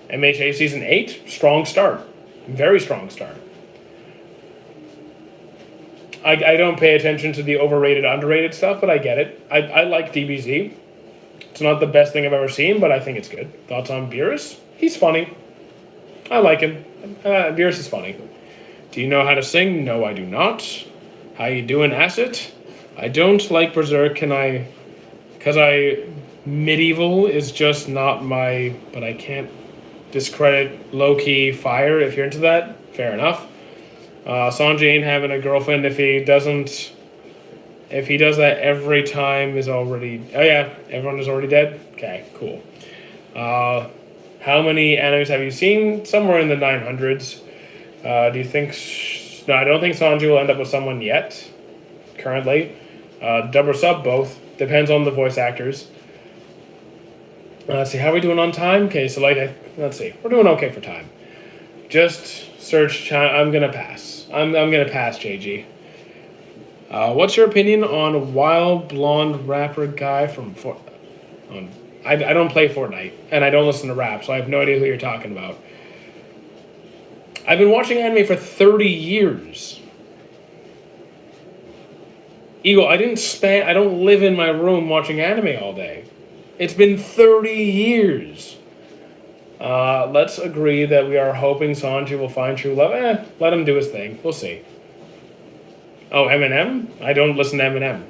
MHA Season 8, strong start. Very strong start. I don't pay attention to the overrated, underrated stuff, but I get it. I like DBZ. It's not the best thing I've ever seen, but I think it's good. Thoughts on Beerus? He's funny. I like him. Beerus is funny. Do you know how to sing? No, I do not. How you doing, Acid? I don't like Berserk, Medieval is just not my, but I can't discredit low-key fire if you're into that. Fair enough. Sanji ain't having a girlfriend if he does that every time is already, oh yeah, everyone is already dead? Okay, cool. How many animes have you seen? Somewhere in the 900s. Do you think, no, I don't think Sanji will end up with someone yet, currently. Dub or sub, both. Depends on the voice actors. Let's see, how are we doing on time? Okay, so let's see. We're doing okay for time. Just search, I'm going to pass. I'm going to pass, JG. What's your opinion on a wild blonde rapper guy from Fortnite? I don't play Fortnite, and I don't listen to rap, so I have no idea who you're talking about. I've been watching anime for 30 years. Eagle, I don't live in my room watching anime all day. It's been 30 years. Let's agree that we are hoping Sanji will find true love. Let him do his thing. We'll see. Oh, Eminem? I don't listen to Eminem.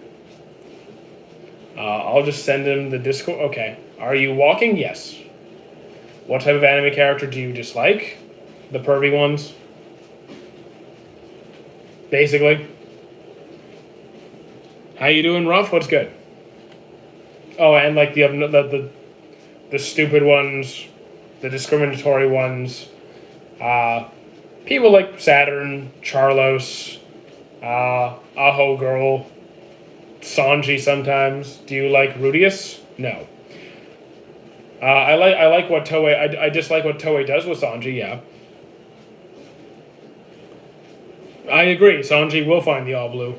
I'll just send him the Discord. Okay. Are you walking? Yes. What type of anime character do you dislike? The pervy ones? Basically. How you doing, Ruff? What's good? Oh, and like the stupid ones, the discriminatory ones. People like Saturn, Charlos, Aho Girl, Sanji sometimes. Do you like Rudius? No. I like what Toei. I dislike what Toei does with Sanji. Yeah. I agree. Sanji will find the all blue.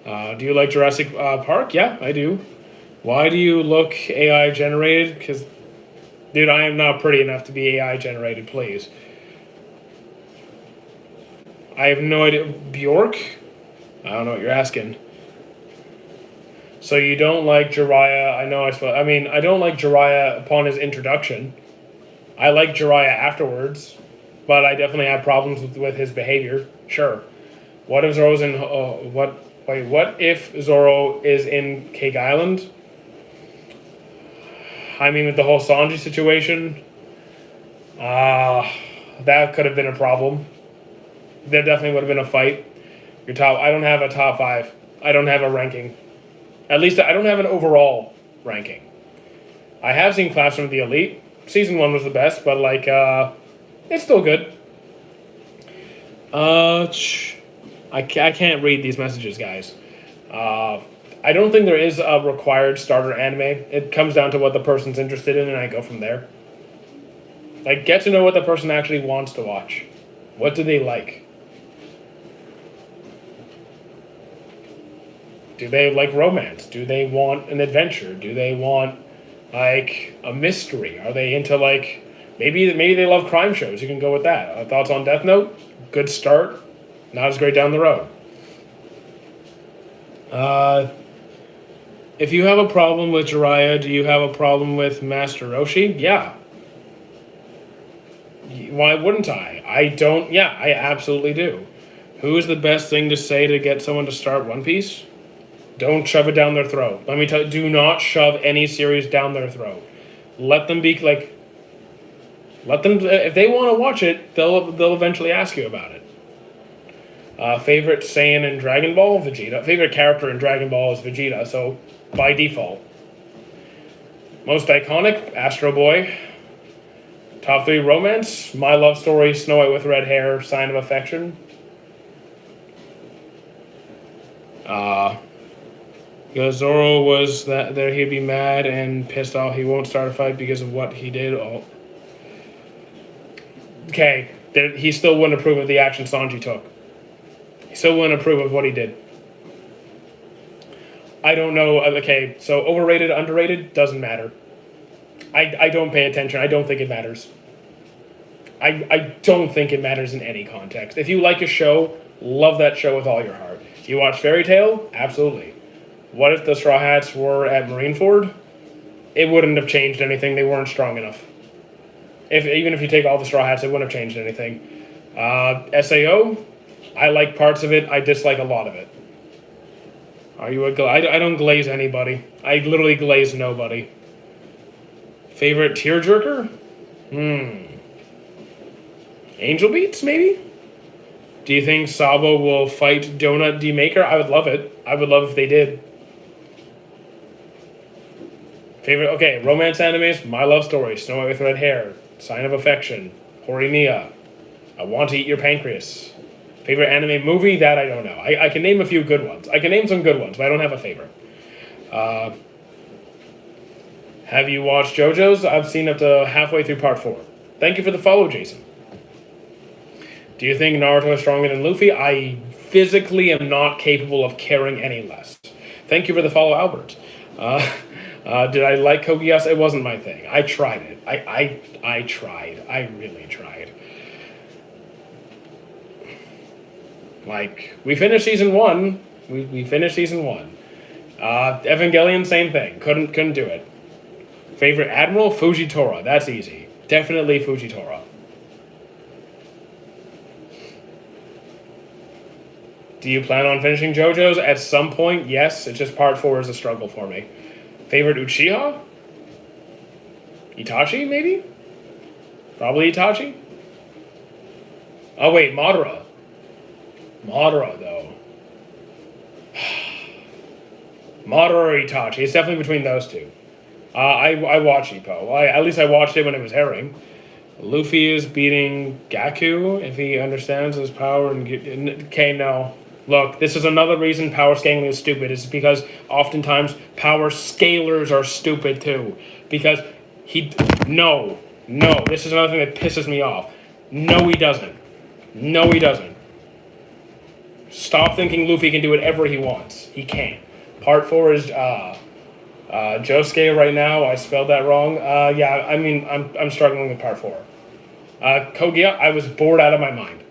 Do you like Jurassic Park? Yeah, I do. Why do you look AI generated? Because, dude, I am not pretty enough to be AI generated, please. I have no idea. Bjork? I don't know what you're asking. So you don't like Jiraiya? I don't like Jiraiya upon his introduction. I like Jiraiya afterwards, but I definitely have problems with his behavior. Sure. What if Zoro's in? What if Zoro is in Cake Island? I mean, with the whole Sanji situation, that could have been a problem. There definitely would have been a fight. I don't have a top 5. I don't have a ranking. At least I don't have an overall ranking. I have seen Classroom of the Elite. Season 1 was the best, but it's still good. I can't read these messages, guys. I don't think there is a required starter anime. It comes down to what the person's interested in, and I go from there. Like, get to know what the person actually wants to watch. What do they like? Do they like romance? Do they want an adventure? Do they want, like, a mystery? Are they into, like... Maybe they love crime shows. You can go with that. Thoughts on Death Note? Good start. Not as great down the road. If you have a problem with Jiraiya, do you have a problem with Master Roshi? Yeah. Why wouldn't I? I absolutely do. Who is the best thing to say to get someone to start One Piece? Don't shove it down their throat. Let me tell you, do not shove any series down their throat. Let them be if they want to watch it, they'll eventually ask you about it. Favorite Saiyan in Dragon Ball? Vegeta. Favorite character in Dragon Ball is Vegeta, so by default. Most iconic? Astro Boy. Top 3 romance? My Love Story, Snow White with Red Hair, Sign of Affection. Because Zoro was there, he'd be mad and pissed off. He won't start a fight because of what he did. Okay, he still wouldn't approve of the action Sanji took. He still wouldn't approve of what he did. I don't know. Okay, so overrated, underrated, doesn't matter. I don't pay attention. I don't think it matters. I don't think it matters in any context. If you like a show, love that show with all your heart. If you watch Fairy Tail, absolutely. What if the Straw Hats were at Marineford? It wouldn't have changed anything. They weren't strong enough. Even if you take all the Straw Hats, it wouldn't have changed anything. SAO, I like parts of it. I dislike a lot of it. Are you I don't glaze anybody. I literally glaze nobody. Favorite tearjerker? Angel Beats, maybe? Do you think Sabo will fight Donut D Maker? I would love it. I would love if they did. Favorite, okay, romance animes, My Love Story, Snow White with Red Hair, Sign of Affection, Horimiya, I Want to Eat Your Pancreas. Favorite anime movie? That I don't know. I can name a few good ones. I can name some good ones, but I don't have a favorite. Have you watched JoJo's? I've seen up to halfway through part 4. Thank you for the follow, Jason. Do you think Naruto is stronger than Luffy? I physically am not capable of caring any less. Thank you for the follow, Albert. Did I like Kogias? It wasn't my thing. I tried it. I tried. I really tried. Like, we finished season 1. We finished season 1. Evangelion, same thing. Couldn't do it. Favorite admiral? Fujitora. That's easy. Definitely Fujitora. Do you plan on finishing JoJo's? At some point, yes. It's just part 4 is a struggle for me. Favorite Uchiha? Itachi, maybe? Probably Itachi? Oh, wait, Madara. Madara, though. Madara or Itachi. It's definitely between those two. I watch Ippo. At least I watched it when it was airing. Luffy is beating Gaku if he understands his power. Okay, no. Look, this is another reason power scaling is stupid. It's because oftentimes power scalers are stupid too. Because No, this is another thing that pisses me off. No, he doesn't. No, he doesn't. Stop thinking Luffy can do whatever he wants. He can't. Part 4 is Josuke right now. I spelled that wrong. Yeah, I mean, I'm struggling with part 4. Kogia, I was bored out of my mind.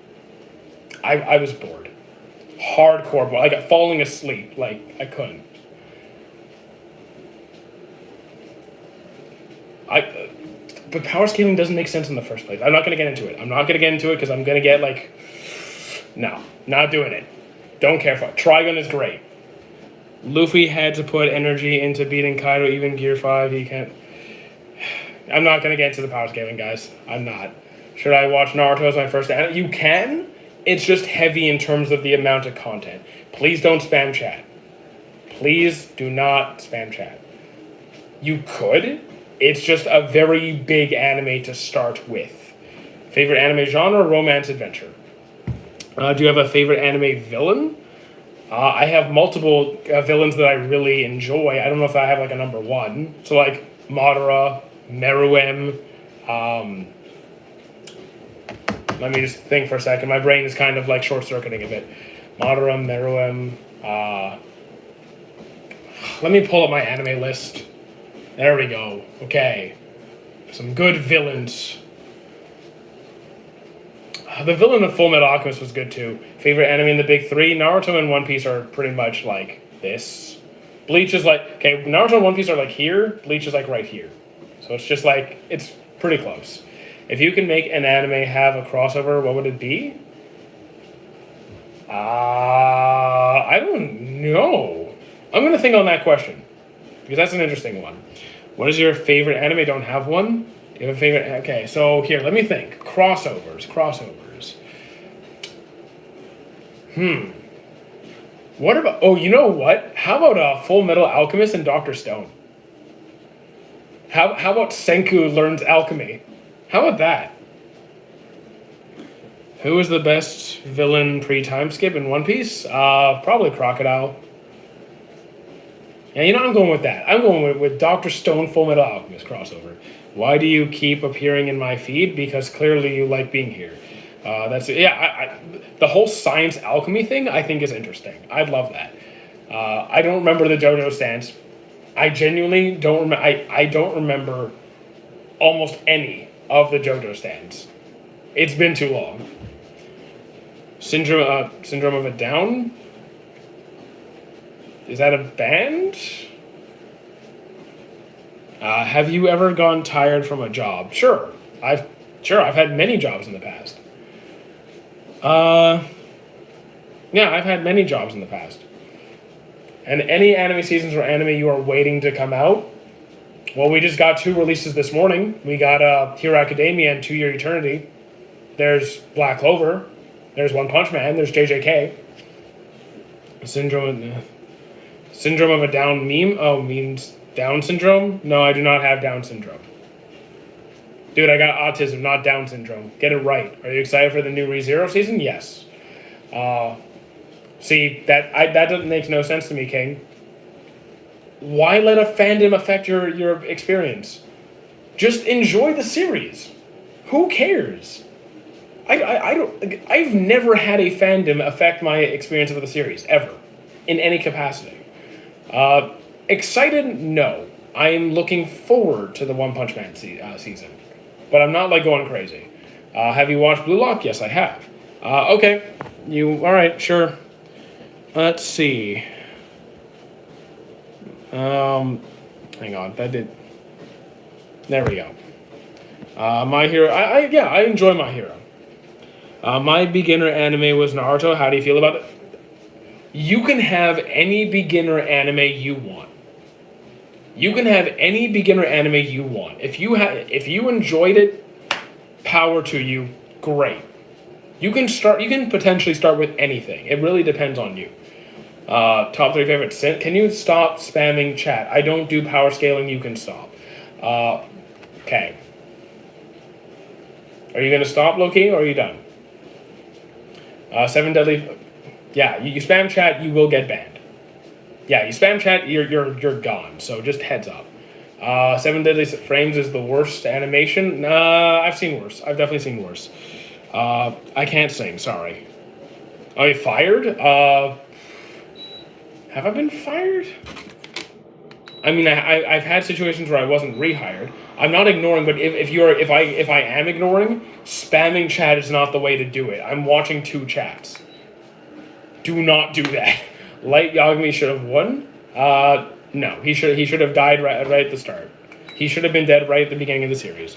I was bored. Hardcore bored. I got falling asleep. Like, I couldn't. But power scaling doesn't make sense in the first place. I'm not going to get into it. I'm not going to get into it because I'm going to get, like... No, not doing it. Don't care for it. Trigun is great. Luffy had to put energy into beating Kaido, even Gear 5. He can't... I'm not going to get into the power scaling, guys. I'm not. Should I watch Naruto as my first anime? You can. It's just heavy in terms of the amount of content. Please don't spam chat. Please do not spam chat. You could. It's just a very big anime to start with. Favorite anime genre? Romance adventure. Do you have a favorite anime villain? I have multiple villains that I really enjoy. I don't know if I have like a number one. So like Madara, Meruem. Let me just think for a second. My brain is kind of like short-circuiting a bit. Madara, Meruem. Let me pull up my anime list. There we go. Okay. Some good villains. The villain of Full Metal Alchemist was good too. Favorite anime in the big three? Naruto and One Piece are pretty much like this. Bleach is like... Okay, Naruto and One Piece are like here. Bleach is like right here. So it's just like... It's pretty close. If you can make an anime have a crossover, what would it be? I don't know. I'm going to think on that question. Because that's an interesting one. What is your favorite anime? Don't have one? You have a favorite... Okay, so here, let me think. Crossovers. What about... Oh, you know what? How about Full Metal Alchemist and Dr. Stone? How about Senku learns alchemy? How about that? Who is the best villain pre-time skip in One Piece? Probably Crocodile. Yeah, you know, I'm going with that. I'm going with Dr. Stone Full Metal Alchemist crossover. Why do you keep appearing in my feed? Because clearly you like being here. That's it. Yeah, the whole science alchemy thing I think is interesting. I'd love that. I don't remember the JoJo stance. I genuinely don't remember. I don't remember almost any of the JoJo stands. It's been too long. Syndrome of a Down? Is that a band? Have you ever gone tired from a job? Sure. I've had many jobs in the past. Yeah, I've had many jobs in the past. And any anime seasons or anime you are waiting to come out? Well, we just got 2 releases this morning. We got Hero Academia and 2 Year Eternity. There's Black Clover. There's One Punch Man. There's JJK. Syndrome of a Down meme? Oh, means Down syndrome? No, I do not have Down syndrome. Dude, I got autism, not Down syndrome. Get it right. Are you excited for the new ReZero season? Yes. See, that doesn't make no sense to me, King. Why let a fandom affect your experience? Just enjoy the series. Who cares? I've never had a fandom affect my experience of the series, ever. In any capacity. Excited? No. I am looking forward to the One Punch Man season. But I'm not, like, going crazy. Have you watched Blue Lock? Yes, I have. Okay. Alright, sure. Let's see. Hang on. There we go. My Hero... I enjoy My Hero. My beginner anime was Naruto. How do you feel about it? You can have any beginner anime you want. You can have any beginner anime you want. If you enjoyed it, power to you. Great. You can potentially start with anything. It really depends on you. Top 3 favorites. Can you stop spamming chat? I don't do power scaling. You can stop. Okay. Are you gonna stop, Loki, or are you done? 7 Deadly. Yeah, you spam chat, you will get banned. Yeah, you spam chat, you're gone. So just heads up. 7 Deadly Frames is the worst animation. I've seen worse. I've definitely seen worse. I can't sing. Sorry. Are you fired? Have I been fired? I mean, I've had situations where I wasn't rehired. I'm not ignoring, but if I am ignoring, spamming chat is not the way to do it. I'm watching two chats. Do not do that. Light Yagami should have won. No, he should have died right at the start. He should have been dead right at the beginning of the series.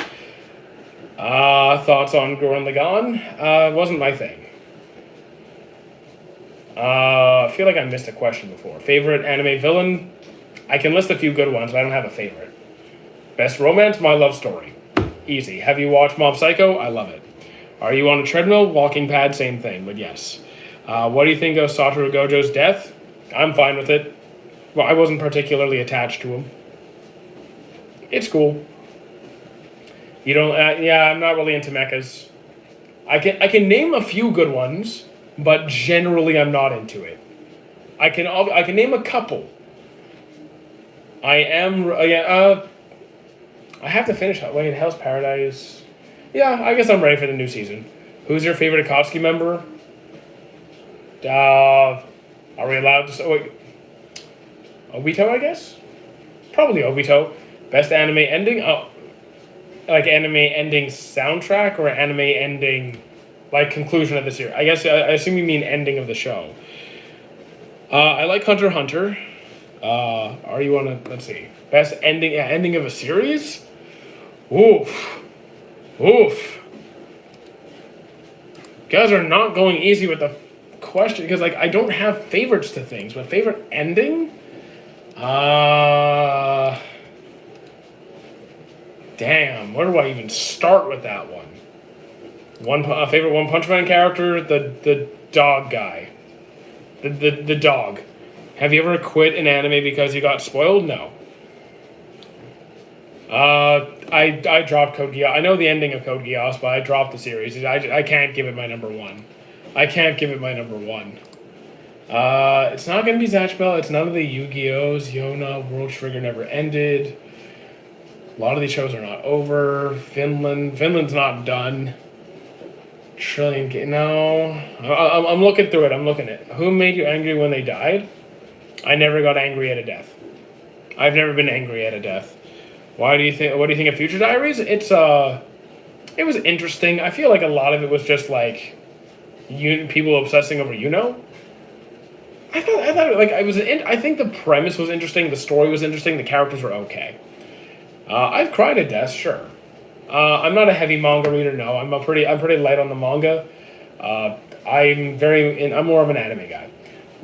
Thoughts on Gurren Lagann? Wasn't my thing. I feel like I missed a question before. Favorite anime villain? I can list a few good ones, but I don't have a favorite. Best romance? My Love Story. Easy. Have you watched Mob Psycho? I love it. Are you on a treadmill? Walking pad? Same thing, but yes. What do you think of Satoru Gojo's death? I'm fine with it. Well, I wasn't particularly attached to him. It's cool. You don't? Yeah, I'm not really into mechas. I can name a few good ones, but generally I'm not into it. I can name a couple. I have to finish. Wait, Hell's Paradise. Yeah, I guess I'm ready for the new season. Who's your favorite Akatsuki member? Are we allowed to say? Wait, Obito, I guess? Probably Obito. Best anime ending? Oh, like anime ending soundtrack or anime ending, like conclusion of the series? I guess I assume you mean ending of the show. I like Hunter x Hunter. Are you on a, let's see, best ending, ending of a series? Oof. Oof. You guys are not going easy with the question, because like I don't have favorites to things, but favorite ending? Damn, where do I even start with that one? Favorite One Punch Man character? The dog guy. The dog. Have you ever quit an anime because you got spoiled? No. I dropped Code Geass. I know the ending of Code Geass, but I dropped the series. I can't give it my number one. It's not going to be Zatch Bell. It's none of the Yu-Gi-Ohs. Yona, World Trigger Never Ended. A lot of these shows are not over. Finland's not done. No. I'm looking through it. I'm looking at it. Who made you angry when they died? I never got angry at a death. I've never been angry at a death. What do you think of Future Diaries? It was interesting. I feel like a lot of it was just like people obsessing over I thought like I think the premise was interesting, the story was interesting, the characters were okay. I've cried at death, sure. I'm not a heavy manga reader, no. I'm pretty light on the manga. I'm more of an anime guy.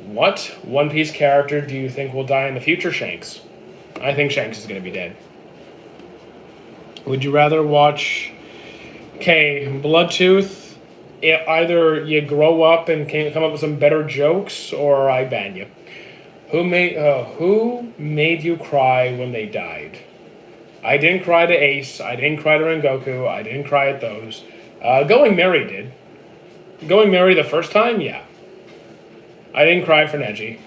What One Piece character do you think will die in the future? Shanks. I think Shanks is going to be dead. Would you rather watch... Okay, Bloodtooth. Either you grow up and can come up with some better jokes, or I ban you. Who made you cry when they died? I didn't cry to Ace. I didn't cry to Rengoku. I didn't cry at those. Going Merry did. Going Merry the first time? Yeah. I didn't cry for Neji.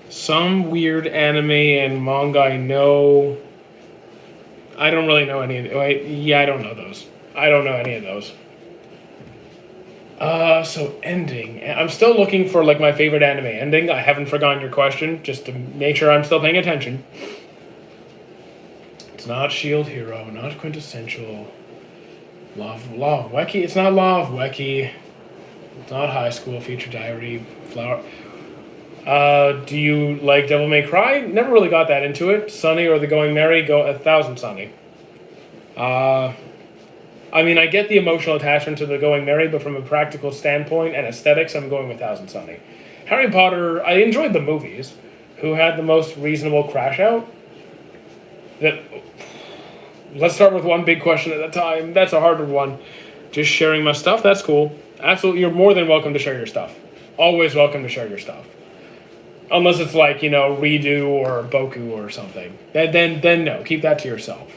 Some weird anime and manga I know. I don't really know any of them. I don't know those. I don't know any of those. So ending. I'm still looking for like my favorite anime ending. I haven't forgotten your question, just to make sure I'm still paying attention. It's not Shield Hero, not Quintessential. Law of Weki. It's not Law of Weki. It's not High School, Future Diary, Flower. Do you like Devil May Cry? Never really got that into it. Sunny or the Going Merry? Go 1,000 Sunny. I mean, I get the emotional attachment to the Going Merry, but from a practical standpoint and aesthetics, I'm going with 1,000 Sunny. Harry Potter, I enjoyed the movies. Who had the most reasonable crash out? Let's start with one big question at a time. That's a harder one. Just sharing my stuff, that's cool. Absolutely, you're more than welcome to share your stuff. Always welcome to share your stuff. Unless it's like, Redo or Boku or something. Then no, keep that to yourself.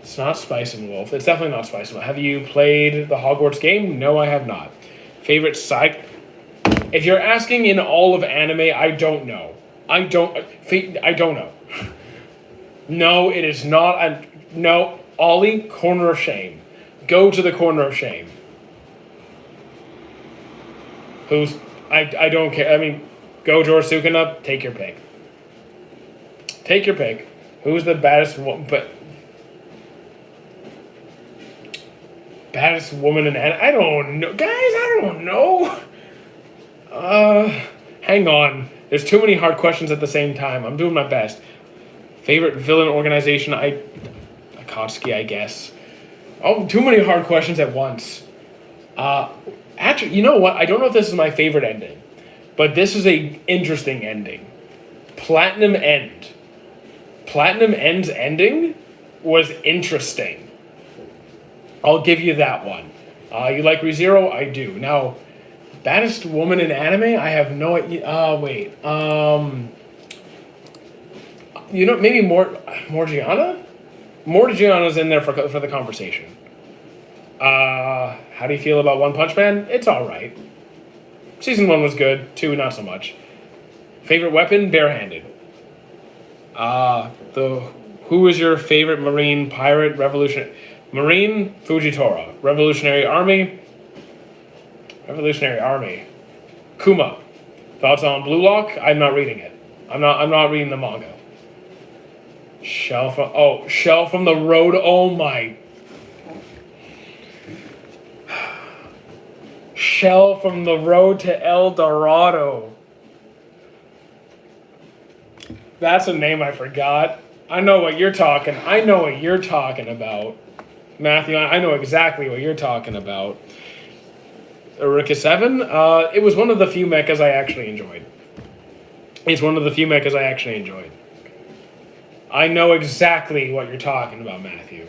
It's not Spice and Wolf. It's definitely not Spice and Wolf. Have you played the Hogwarts game? No, I have not. Favorite side... If you're asking in all of anime, I don't know. I don't know. No, it is not. No, Ollie, corner of shame. Go to the corner of shame. Who's? I don't care. I mean, go George Sukuna. Take your pick. Take your pick. Who's the baddest one? But baddest woman in I don't know, guys. I don't know. Hang on. There's too many hard questions at the same time. I'm doing my best. Favorite villain organization? Akatsuki, I guess. Oh, too many hard questions at once. Actually, you know what? I don't know if this is my favorite ending, but this is a interesting ending. Platinum End. Platinum End's ending was interesting. I'll give you that one. You like ReZero? I do. Now, baddest woman in anime? I have no idea. Wait. Maybe Morgiana? Morgiana's in there for the conversation. How do you feel about One Punch Man? It's alright. Season 1 was good. 2, not so much. Favorite weapon? Barehanded. Who is your favorite Marine pirate revolution? Marine Fujitora. Revolutionary Army. Kuma. Thoughts on Blue Lock? I'm not reading it. I'm not reading the manga. Shell from the Road. Oh my. Shell from the Road to El Dorado. That's a name I forgot. I know what you're talking about. Matthew, I know exactly what you're talking about. Eureka 7, it was one of the few mechas I actually enjoyed. I know exactly what you're talking about, Matthew.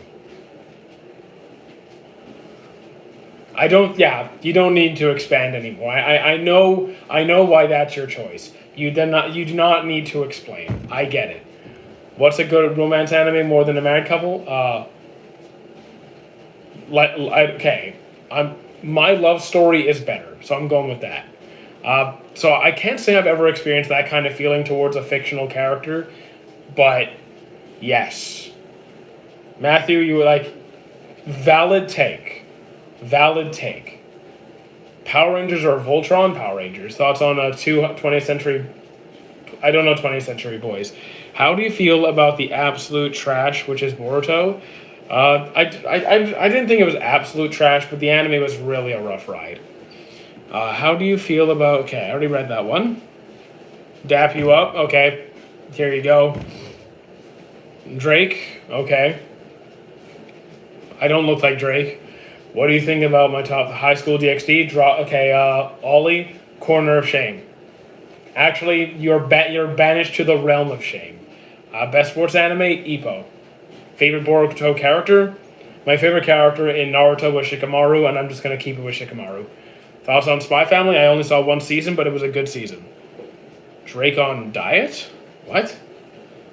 You don't need to expand anymore. I know why that's your choice. You do not need to explain. I get it. What's a good romance anime more than a married couple? My love story is better, so I'm going with that. So I can't say I've ever experienced that kind of feeling towards a fictional character, but yes. Matthew, you were like, valid take. Power Rangers or Voltron? Power Rangers. Thoughts on 20th century... I don't know 20th century boys. How do you feel about the absolute trash, which is Boruto? I didn't think it was absolute trash, but the anime was really a rough ride. How do you feel about... Okay, I already read that one. Dap you up. Okay, here you go. Drake. Okay. I don't look like Drake. What do you think about my top high school DxD? Ollie, corner of shame. Actually, you're banished to the realm of shame. Best sports anime, Ippo. Favorite Boruto character? My favorite character in Naruto was Shikamaru, and I'm just going to keep it with Shikamaru. Thoughts on Spy Family? I only saw one season, but it was a good season. Drake on diet? What?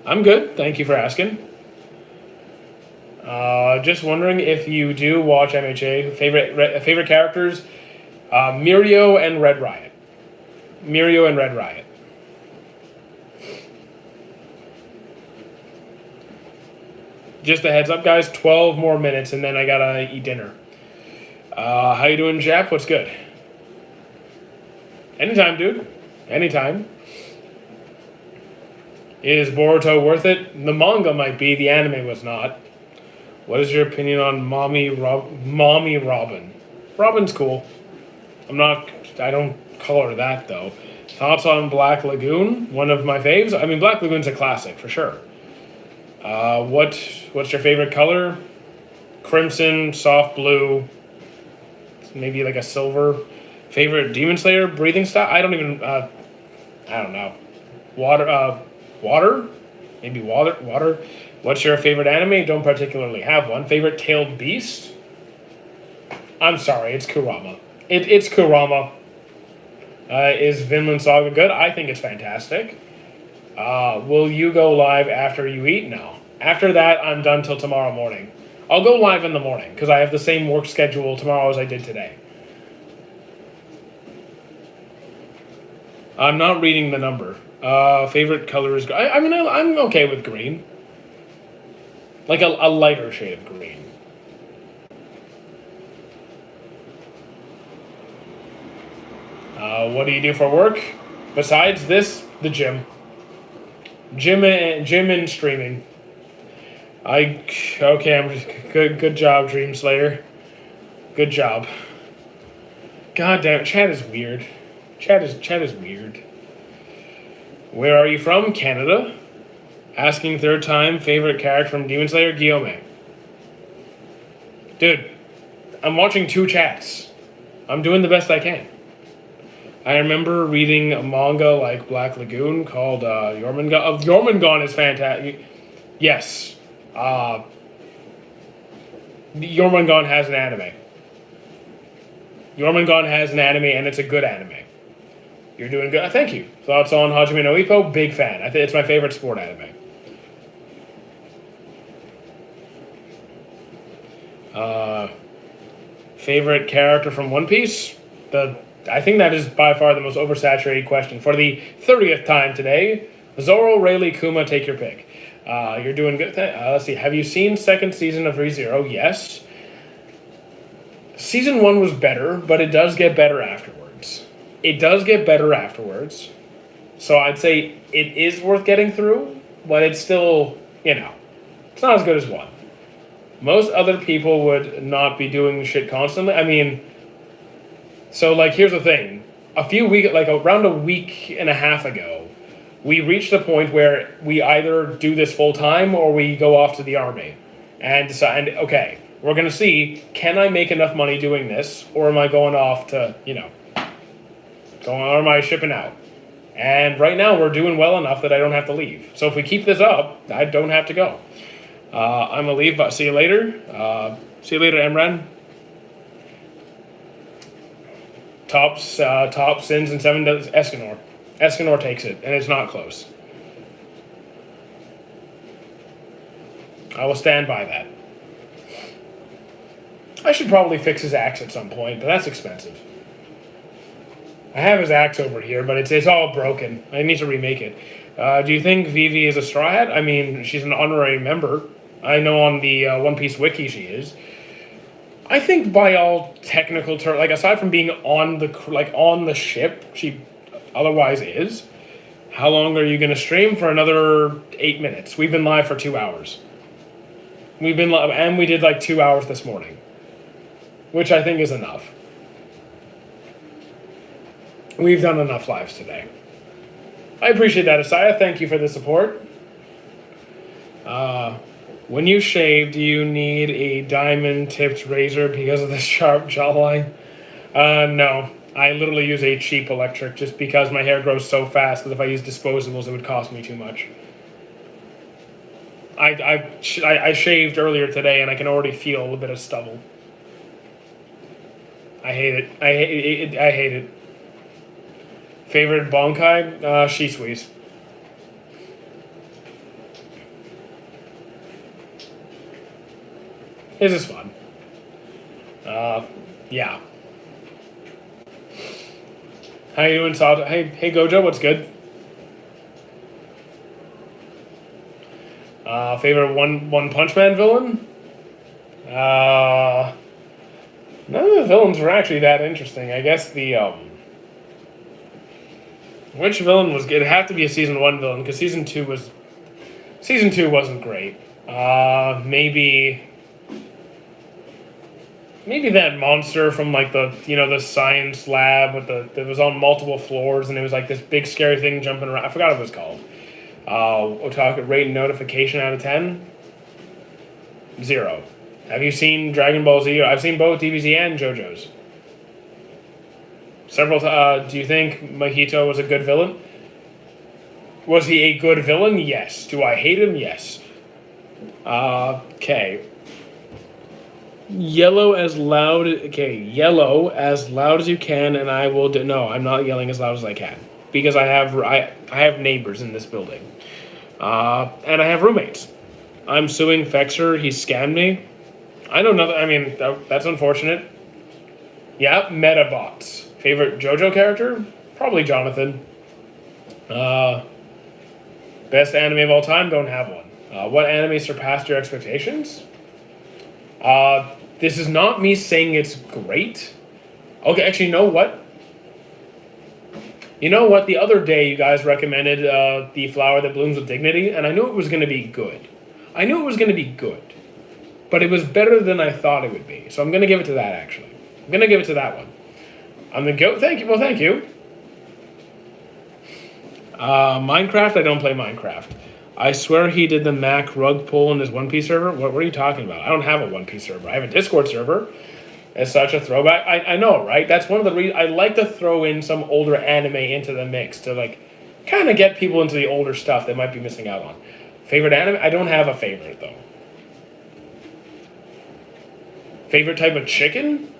I'm good. Thank you for asking. Just wondering if you do watch MHA. Favorite characters? Mirio and Red Riot. Just a heads up, guys. 12 more minutes, and then I gotta eat dinner. How you doing, Jap? What's good? Anytime, dude. Anytime. Is Boruto worth it? The manga might be. The anime was not. What is your opinion on Mommy Robin? Robin's cool. I don't call her that, though. Thoughts on Black Lagoon? One of my faves. I mean, Black Lagoon's a classic, for sure. What's your favorite color? Crimson, soft blue, maybe like a silver. Favorite Demon Slayer breathing style? I don't know. Water? Maybe water. What's your favorite anime? Don't particularly have one. Favorite tailed beast? I'm sorry, it's Kurama. It's Kurama. Is Vinland Saga good? I think it's fantastic. Will you go live after you eat? No. After that, I'm done till tomorrow morning. I'll go live in the morning, because I have the same work schedule tomorrow as I did today. I'm not reading the number. Favorite color is... I'm okay with green. like a lighter shade of green. What do you do for work? Besides this, the gym. Gym and streaming. Okay. I'm just, good job, Dream Slayer. Good job. God damn, chat is weird. Chat is weird. Where are you from? Canada. Asking third time, favorite character from Demon Slayer, Guillaume. Dude, I'm watching 2 chats. I'm doing the best I can. I remember reading a manga like Black Lagoon called Jormungand. Jormungand is fantastic. Yes. Jormungand has an anime. Jormungand has an anime, and it's a good anime. You're doing good. Thank you. Thoughts on Hajime no Ippo? Big fan. I think it's my favorite sport anime. Favorite character from One Piece? I think that is by far the most oversaturated question. For the 30th time today, Zoro, Rayleigh, Kuma, take your pick. You're doing good. Let's see. Have you seen second season of ReZero? Yes. Season 1 was better, but it does get better afterwards. So I'd say it is worth getting through, but it's still, it's not as good as 1. Most other people would not be doing shit constantly. I mean, so here's the thing. Around a week and a half ago, we reached a point where we either do this full time or we go off to the army and decide, okay, we're going to see, can I make enough money doing this, or am I going off to, or am I shipping out? And right now we're doing well enough that I don't have to leave. So if we keep this up, I don't have to go. I'm going to leave, but see you later. See you later, Emran. Top sins and 7 does Escanor. Escanor takes it, and it's not close. I will stand by that. I should probably fix his axe at some point, but that's expensive. I have his axe over here, but it's all broken. I need to remake it. Do you think Vivi is a Straw Hat? I mean, she's an honorary member. I know on the One Piece wiki she is. I think by all technical terms, aside from being on the ship, she otherwise is. How long are you going to stream? For another 8 minutes. We've been live for 2 hours. We did 2 hours this morning, which I think is enough. We've done enough lives today. I appreciate that, Asaya. Thank you for the support. When you shave, do you need a diamond-tipped razor because of the sharp jawline? No. I literally use a cheap electric just because my hair grows so fast that if I use disposables, it would cost me too much. I shaved earlier today, and I can already feel a bit of stubble. I hate it. I hate it. Favorite Bonkai? Shisui. This is fun. Yeah. How you doing, Salt? Hey, Gojo, what's good? Favorite One Punch Man villain? None of the villains were actually that interesting. I guess which villain was good? It had to be a season 1 villain because season 2 wasn't great. Maybe that monster from the science lab that was on multiple floors, and it was this big scary thing jumping around. I forgot what it was called. Otaku rate and notification out of 10. 0. Have you seen Dragon Ball Z? I've seen both DBZ and JoJo's. Several. Do you think Mahito was a good villain? Was he a good villain? Yes. Do I hate him? Yes. Okay. Yellow as loud as you can, and I will do. No, I'm not yelling as loud as I can because I have neighbors in this building, and I have roommates. I'm suing Fexer. He scammed me. I know nothing. I mean, that's unfortunate. Yeah, Metabots. Favorite JoJo character? Probably Jonathan. Best anime of all time? Don't have one. What anime surpassed your expectations? This is not me saying it's great. Okay, actually, you know what? You know what? The other day, you guys recommended The Flower That Blooms with Dignity, and I knew it was going to be good. I knew it was going to be good. But it was better than I thought it would be. So I'm going to give it to that, actually. I'm going to give it to that one. I'm going to go... Thank you. Well, thank you. Minecraft? I don't play Minecraft. I swear he did the Mac rug pull in his One Piece server. What are you talking about? I don't have a One Piece server. I have a Discord server. It's such a throwback. I know, right? That's one of the reasons I like to throw in some older anime into the mix to like kind of get people into the older stuff they might be missing out on. Favorite anime? I don't have a favorite though. Favorite type of chicken?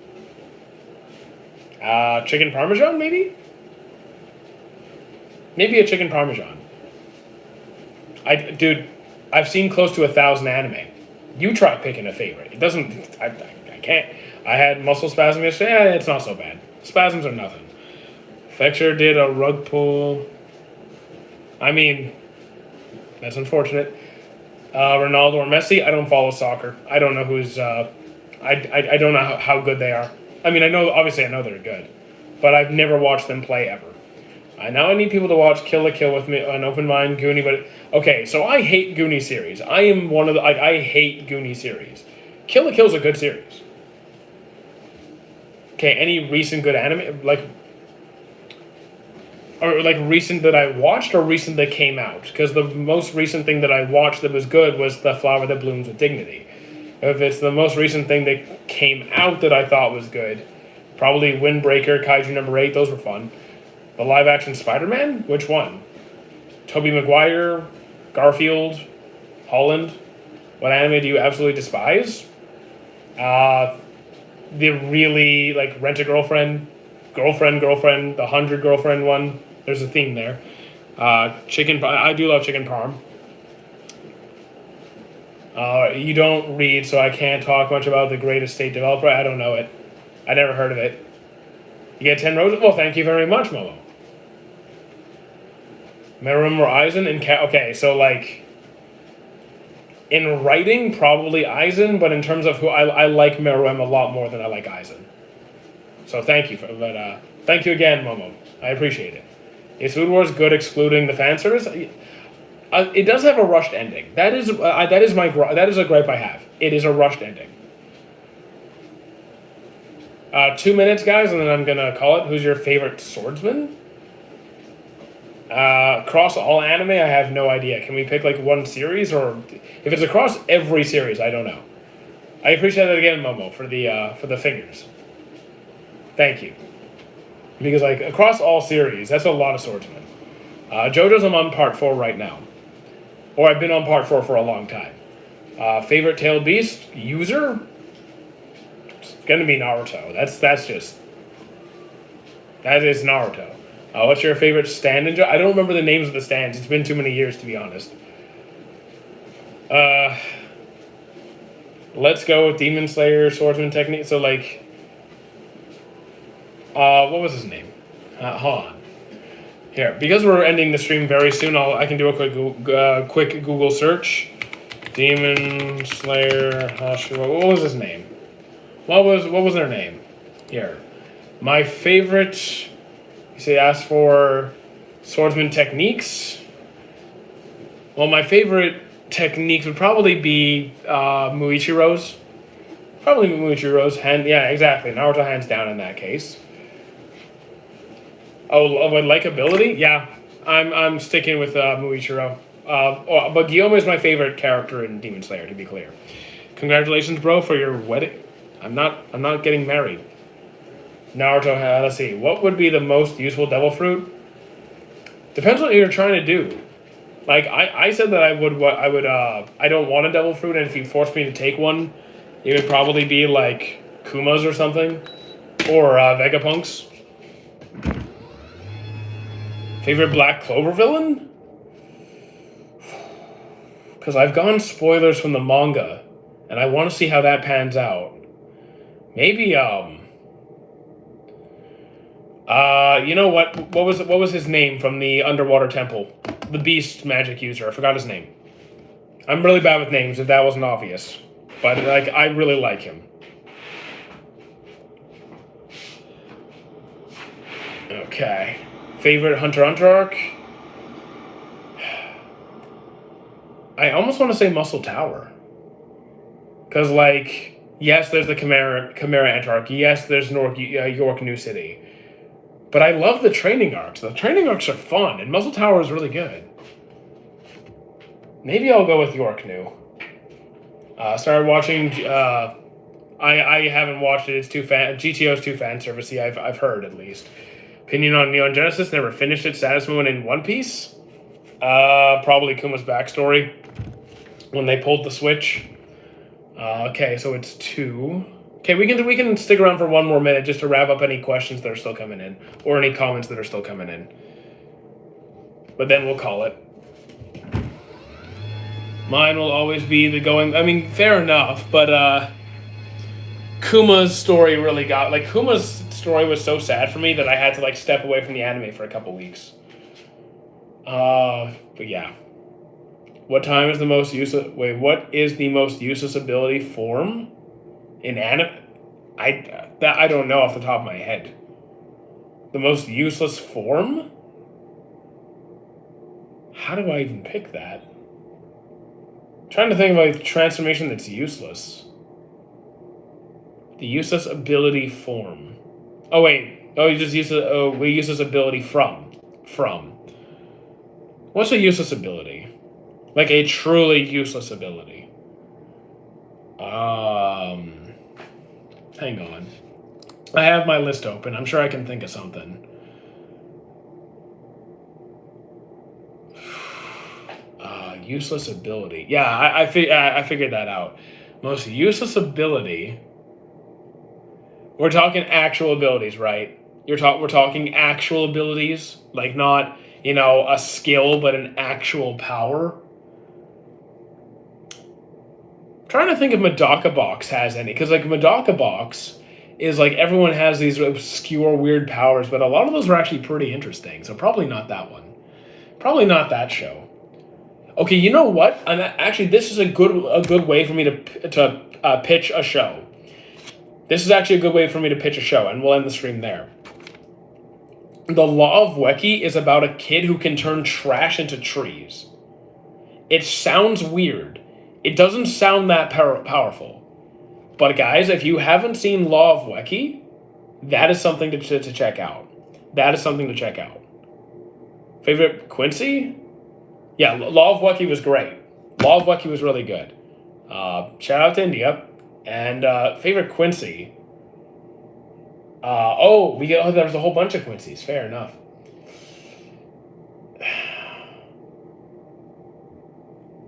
Chicken parmesan maybe? Maybe a chicken parmesan. Dude, I've seen close to 1,000 anime. You try picking a favorite. It doesn't. I can't. I had muscle spasm yesterday. It's not so bad. Spasms are nothing. Fexer did a rug pull. I mean, that's unfortunate. Ronaldo or Messi? I don't follow soccer. I don't know who's. I don't know how good they are. I mean, obviously I know they're good, but I've never watched them play ever. I need people to watch Kill la Kill with me, an open mind, Goonie, but okay, so I hate Goonie series. I am one of the, I hate Goonie series. Kill la Kill's a good series. Okay, any recent good anime, or recent that I watched or recent that came out? Because the most recent thing that I watched that was good was The Flower That Blooms with Dignity. If it's the most recent thing that came out that I thought was good, probably Windbreaker, Kaiju number 8, those were fun. The live-action Spider-Man? Which one? Tobey Maguire? Garfield? Holland? What anime do you absolutely despise? The really, Rent-A-Girlfriend, Girlfriend, the 100 Girlfriend one. There's a theme there. Chicken... I do love chicken parm. You don't read, so I can't talk much about the Great Estate Developer. I don't know it. I never heard of it. You get 10 roses? Well, thank you very much, Momo. Meruem or Aizen? Okay, so, in writing, probably Aizen, but in terms of who... I like Meruem a lot more than I like Aizen. So thank you thank you again, Momo. I appreciate it. Is Food Wars good excluding the fan service? It does have a rushed ending. That is a gripe I have. It is a rushed ending. 2 minutes, guys, and then I'm gonna call it. Who's your favorite swordsman? Across all anime, I have no idea. Can we pick one series, or if it's across every series, I don't know. I appreciate it again, Momo, for the fingers. Thank you. Because across all series, that's a lot of swordsmen. JoJo's I'm on part 4 right now. Or I've been on part 4 for a long time. Favorite tailed beast? User? It's gonna be Naruto. That is Naruto. What's your favorite stand and I don't remember the names of the stands. It's been too many years, to be honest. Let's go with Demon Slayer, Swordsman Technique. So, what was his name? Hold on. Here, because we're ending the stream very soon, I can do a quick Google search. Demon Slayer, Hashira. What was his name? What was their name? Here. My favorite... You say ask for swordsman techniques. Well, my favorite techniques would probably be Muichiro's. Probably Muichiro's. Yeah, exactly. Naruto hands down in that case. Oh, likability? Yeah, I'm sticking with Muichiro. But Guillaume is my favorite character in Demon Slayer, to be clear. Congratulations, bro, for your wedding. I'm not getting married. Naruto, let's see. What would be the most useful devil fruit? Depends what you're trying to do. I said that I don't want a devil fruit, and if you force me to take one, it would probably be Kuma's or something. Or Vegapunk's. Favorite Black Clover villain? Because I've gone spoilers from the manga, and I want to see how that pans out. Maybe, you know what? What was his name from the underwater temple? The beast magic user. I forgot his name. I'm really bad with names, if that wasn't obvious. But, like, I really like him. Okay. Favorite Hunter x Hunter arc? I almost want to say Muscle Tower. Because, like, yes, there's the Chimera Antarch. Yes, there's York New City. But I love the training arcs. The training arcs are fun, and Muscle Tower is really good. Maybe I'll go with York New. Started watching. I haven't watched it. It's too fan. GTO's too fan servicey. I've heard at least. Opinion on Neon Genesis. Never finished it. Saddest moment in One Piece. Probably Kuma's backstory when they pulled the switch. Okay, so it's 2. Okay, we can stick around for one more minute just to wrap up any questions that are still coming in or any comments that are still coming in. But then we'll call it. Mine will always be the going. I mean, fair enough, but Kuma's story really got Kuma's story was so sad for me that I had to like step away from the anime for a couple weeks. But yeah. What time is the most useless? Wait, what is the most useless ability form in anime? I don't know off the top of my head. The most useless form? How do I even pick that? I'm trying to think of a transformation that's useless. The useless ability form. Oh wait. Oh, you just use we use this ability from. What's a useless ability? Like a truly useless ability. Hang on. I have my list open. I'm sure I can think of something. Useless ability. Yeah, I figured that out. Most useless ability. We're talking actual abilities, right? We're talking actual abilities, like not, a skill, but an actual power. I'm trying to think if Medaka Box has any, because like Medaka Box is like everyone has these obscure weird powers, but a lot of those are actually pretty interesting. So probably not that one. Probably not that show. Okay, you know what? Actually, this is a good way for me to pitch a show. This is actually a good way for me to pitch a show, and we'll end the stream there. The Law of Weki is about a kid who can turn trash into trees. It sounds weird. It doesn't sound that powerful. But guys, if you haven't seen Law of Weki, that is something to check out. That is something to check out. Favorite Quincy? Yeah, Law of Weki was great. Law of Weki was really good. Shout out to India. And favorite Quincy. There's a whole bunch of Quincy's. Fair enough.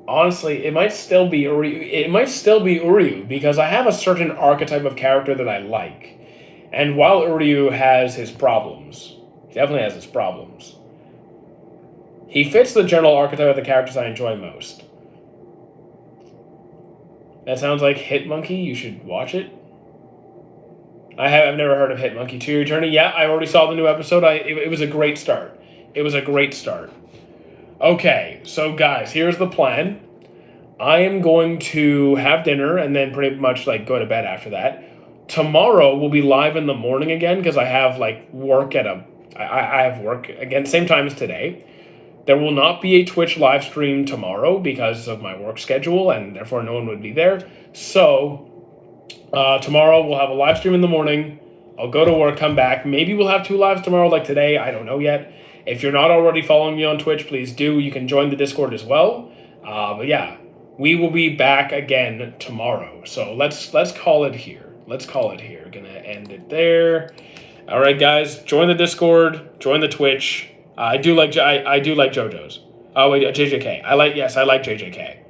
Honestly, it might still be Uryu because I have a certain archetype of character that I like. And while Uryu has his problems, he definitely has his problems, he fits the general archetype of the characters I enjoy most. That sounds like Hitmonkey. You should watch it. I've never heard of Hitmonkey. To Your Eternity. Yeah, I already saw the new episode. It was a great start. It was a great start. Okay, so guys, here's the plan. I am going to have dinner and then pretty much like go to bed after that. Tomorrow we'll be live in the morning again because I have like work I have work again, same time as today. There will not be a Twitch live stream tomorrow because of my work schedule and therefore no one would be there. So tomorrow we'll have a live stream in the morning. I'll go to work, come back. Maybe we'll have 2 lives tomorrow like today. I don't know yet. If you're not already following me on Twitch, please do. You can join the Discord as well. But yeah, we will be back again tomorrow. So let's call it here. Let's call it here. Gonna end it there. All right, guys, join the Discord, join the Twitch. I do like JoJo's. Oh wait, JJK. I like JJK.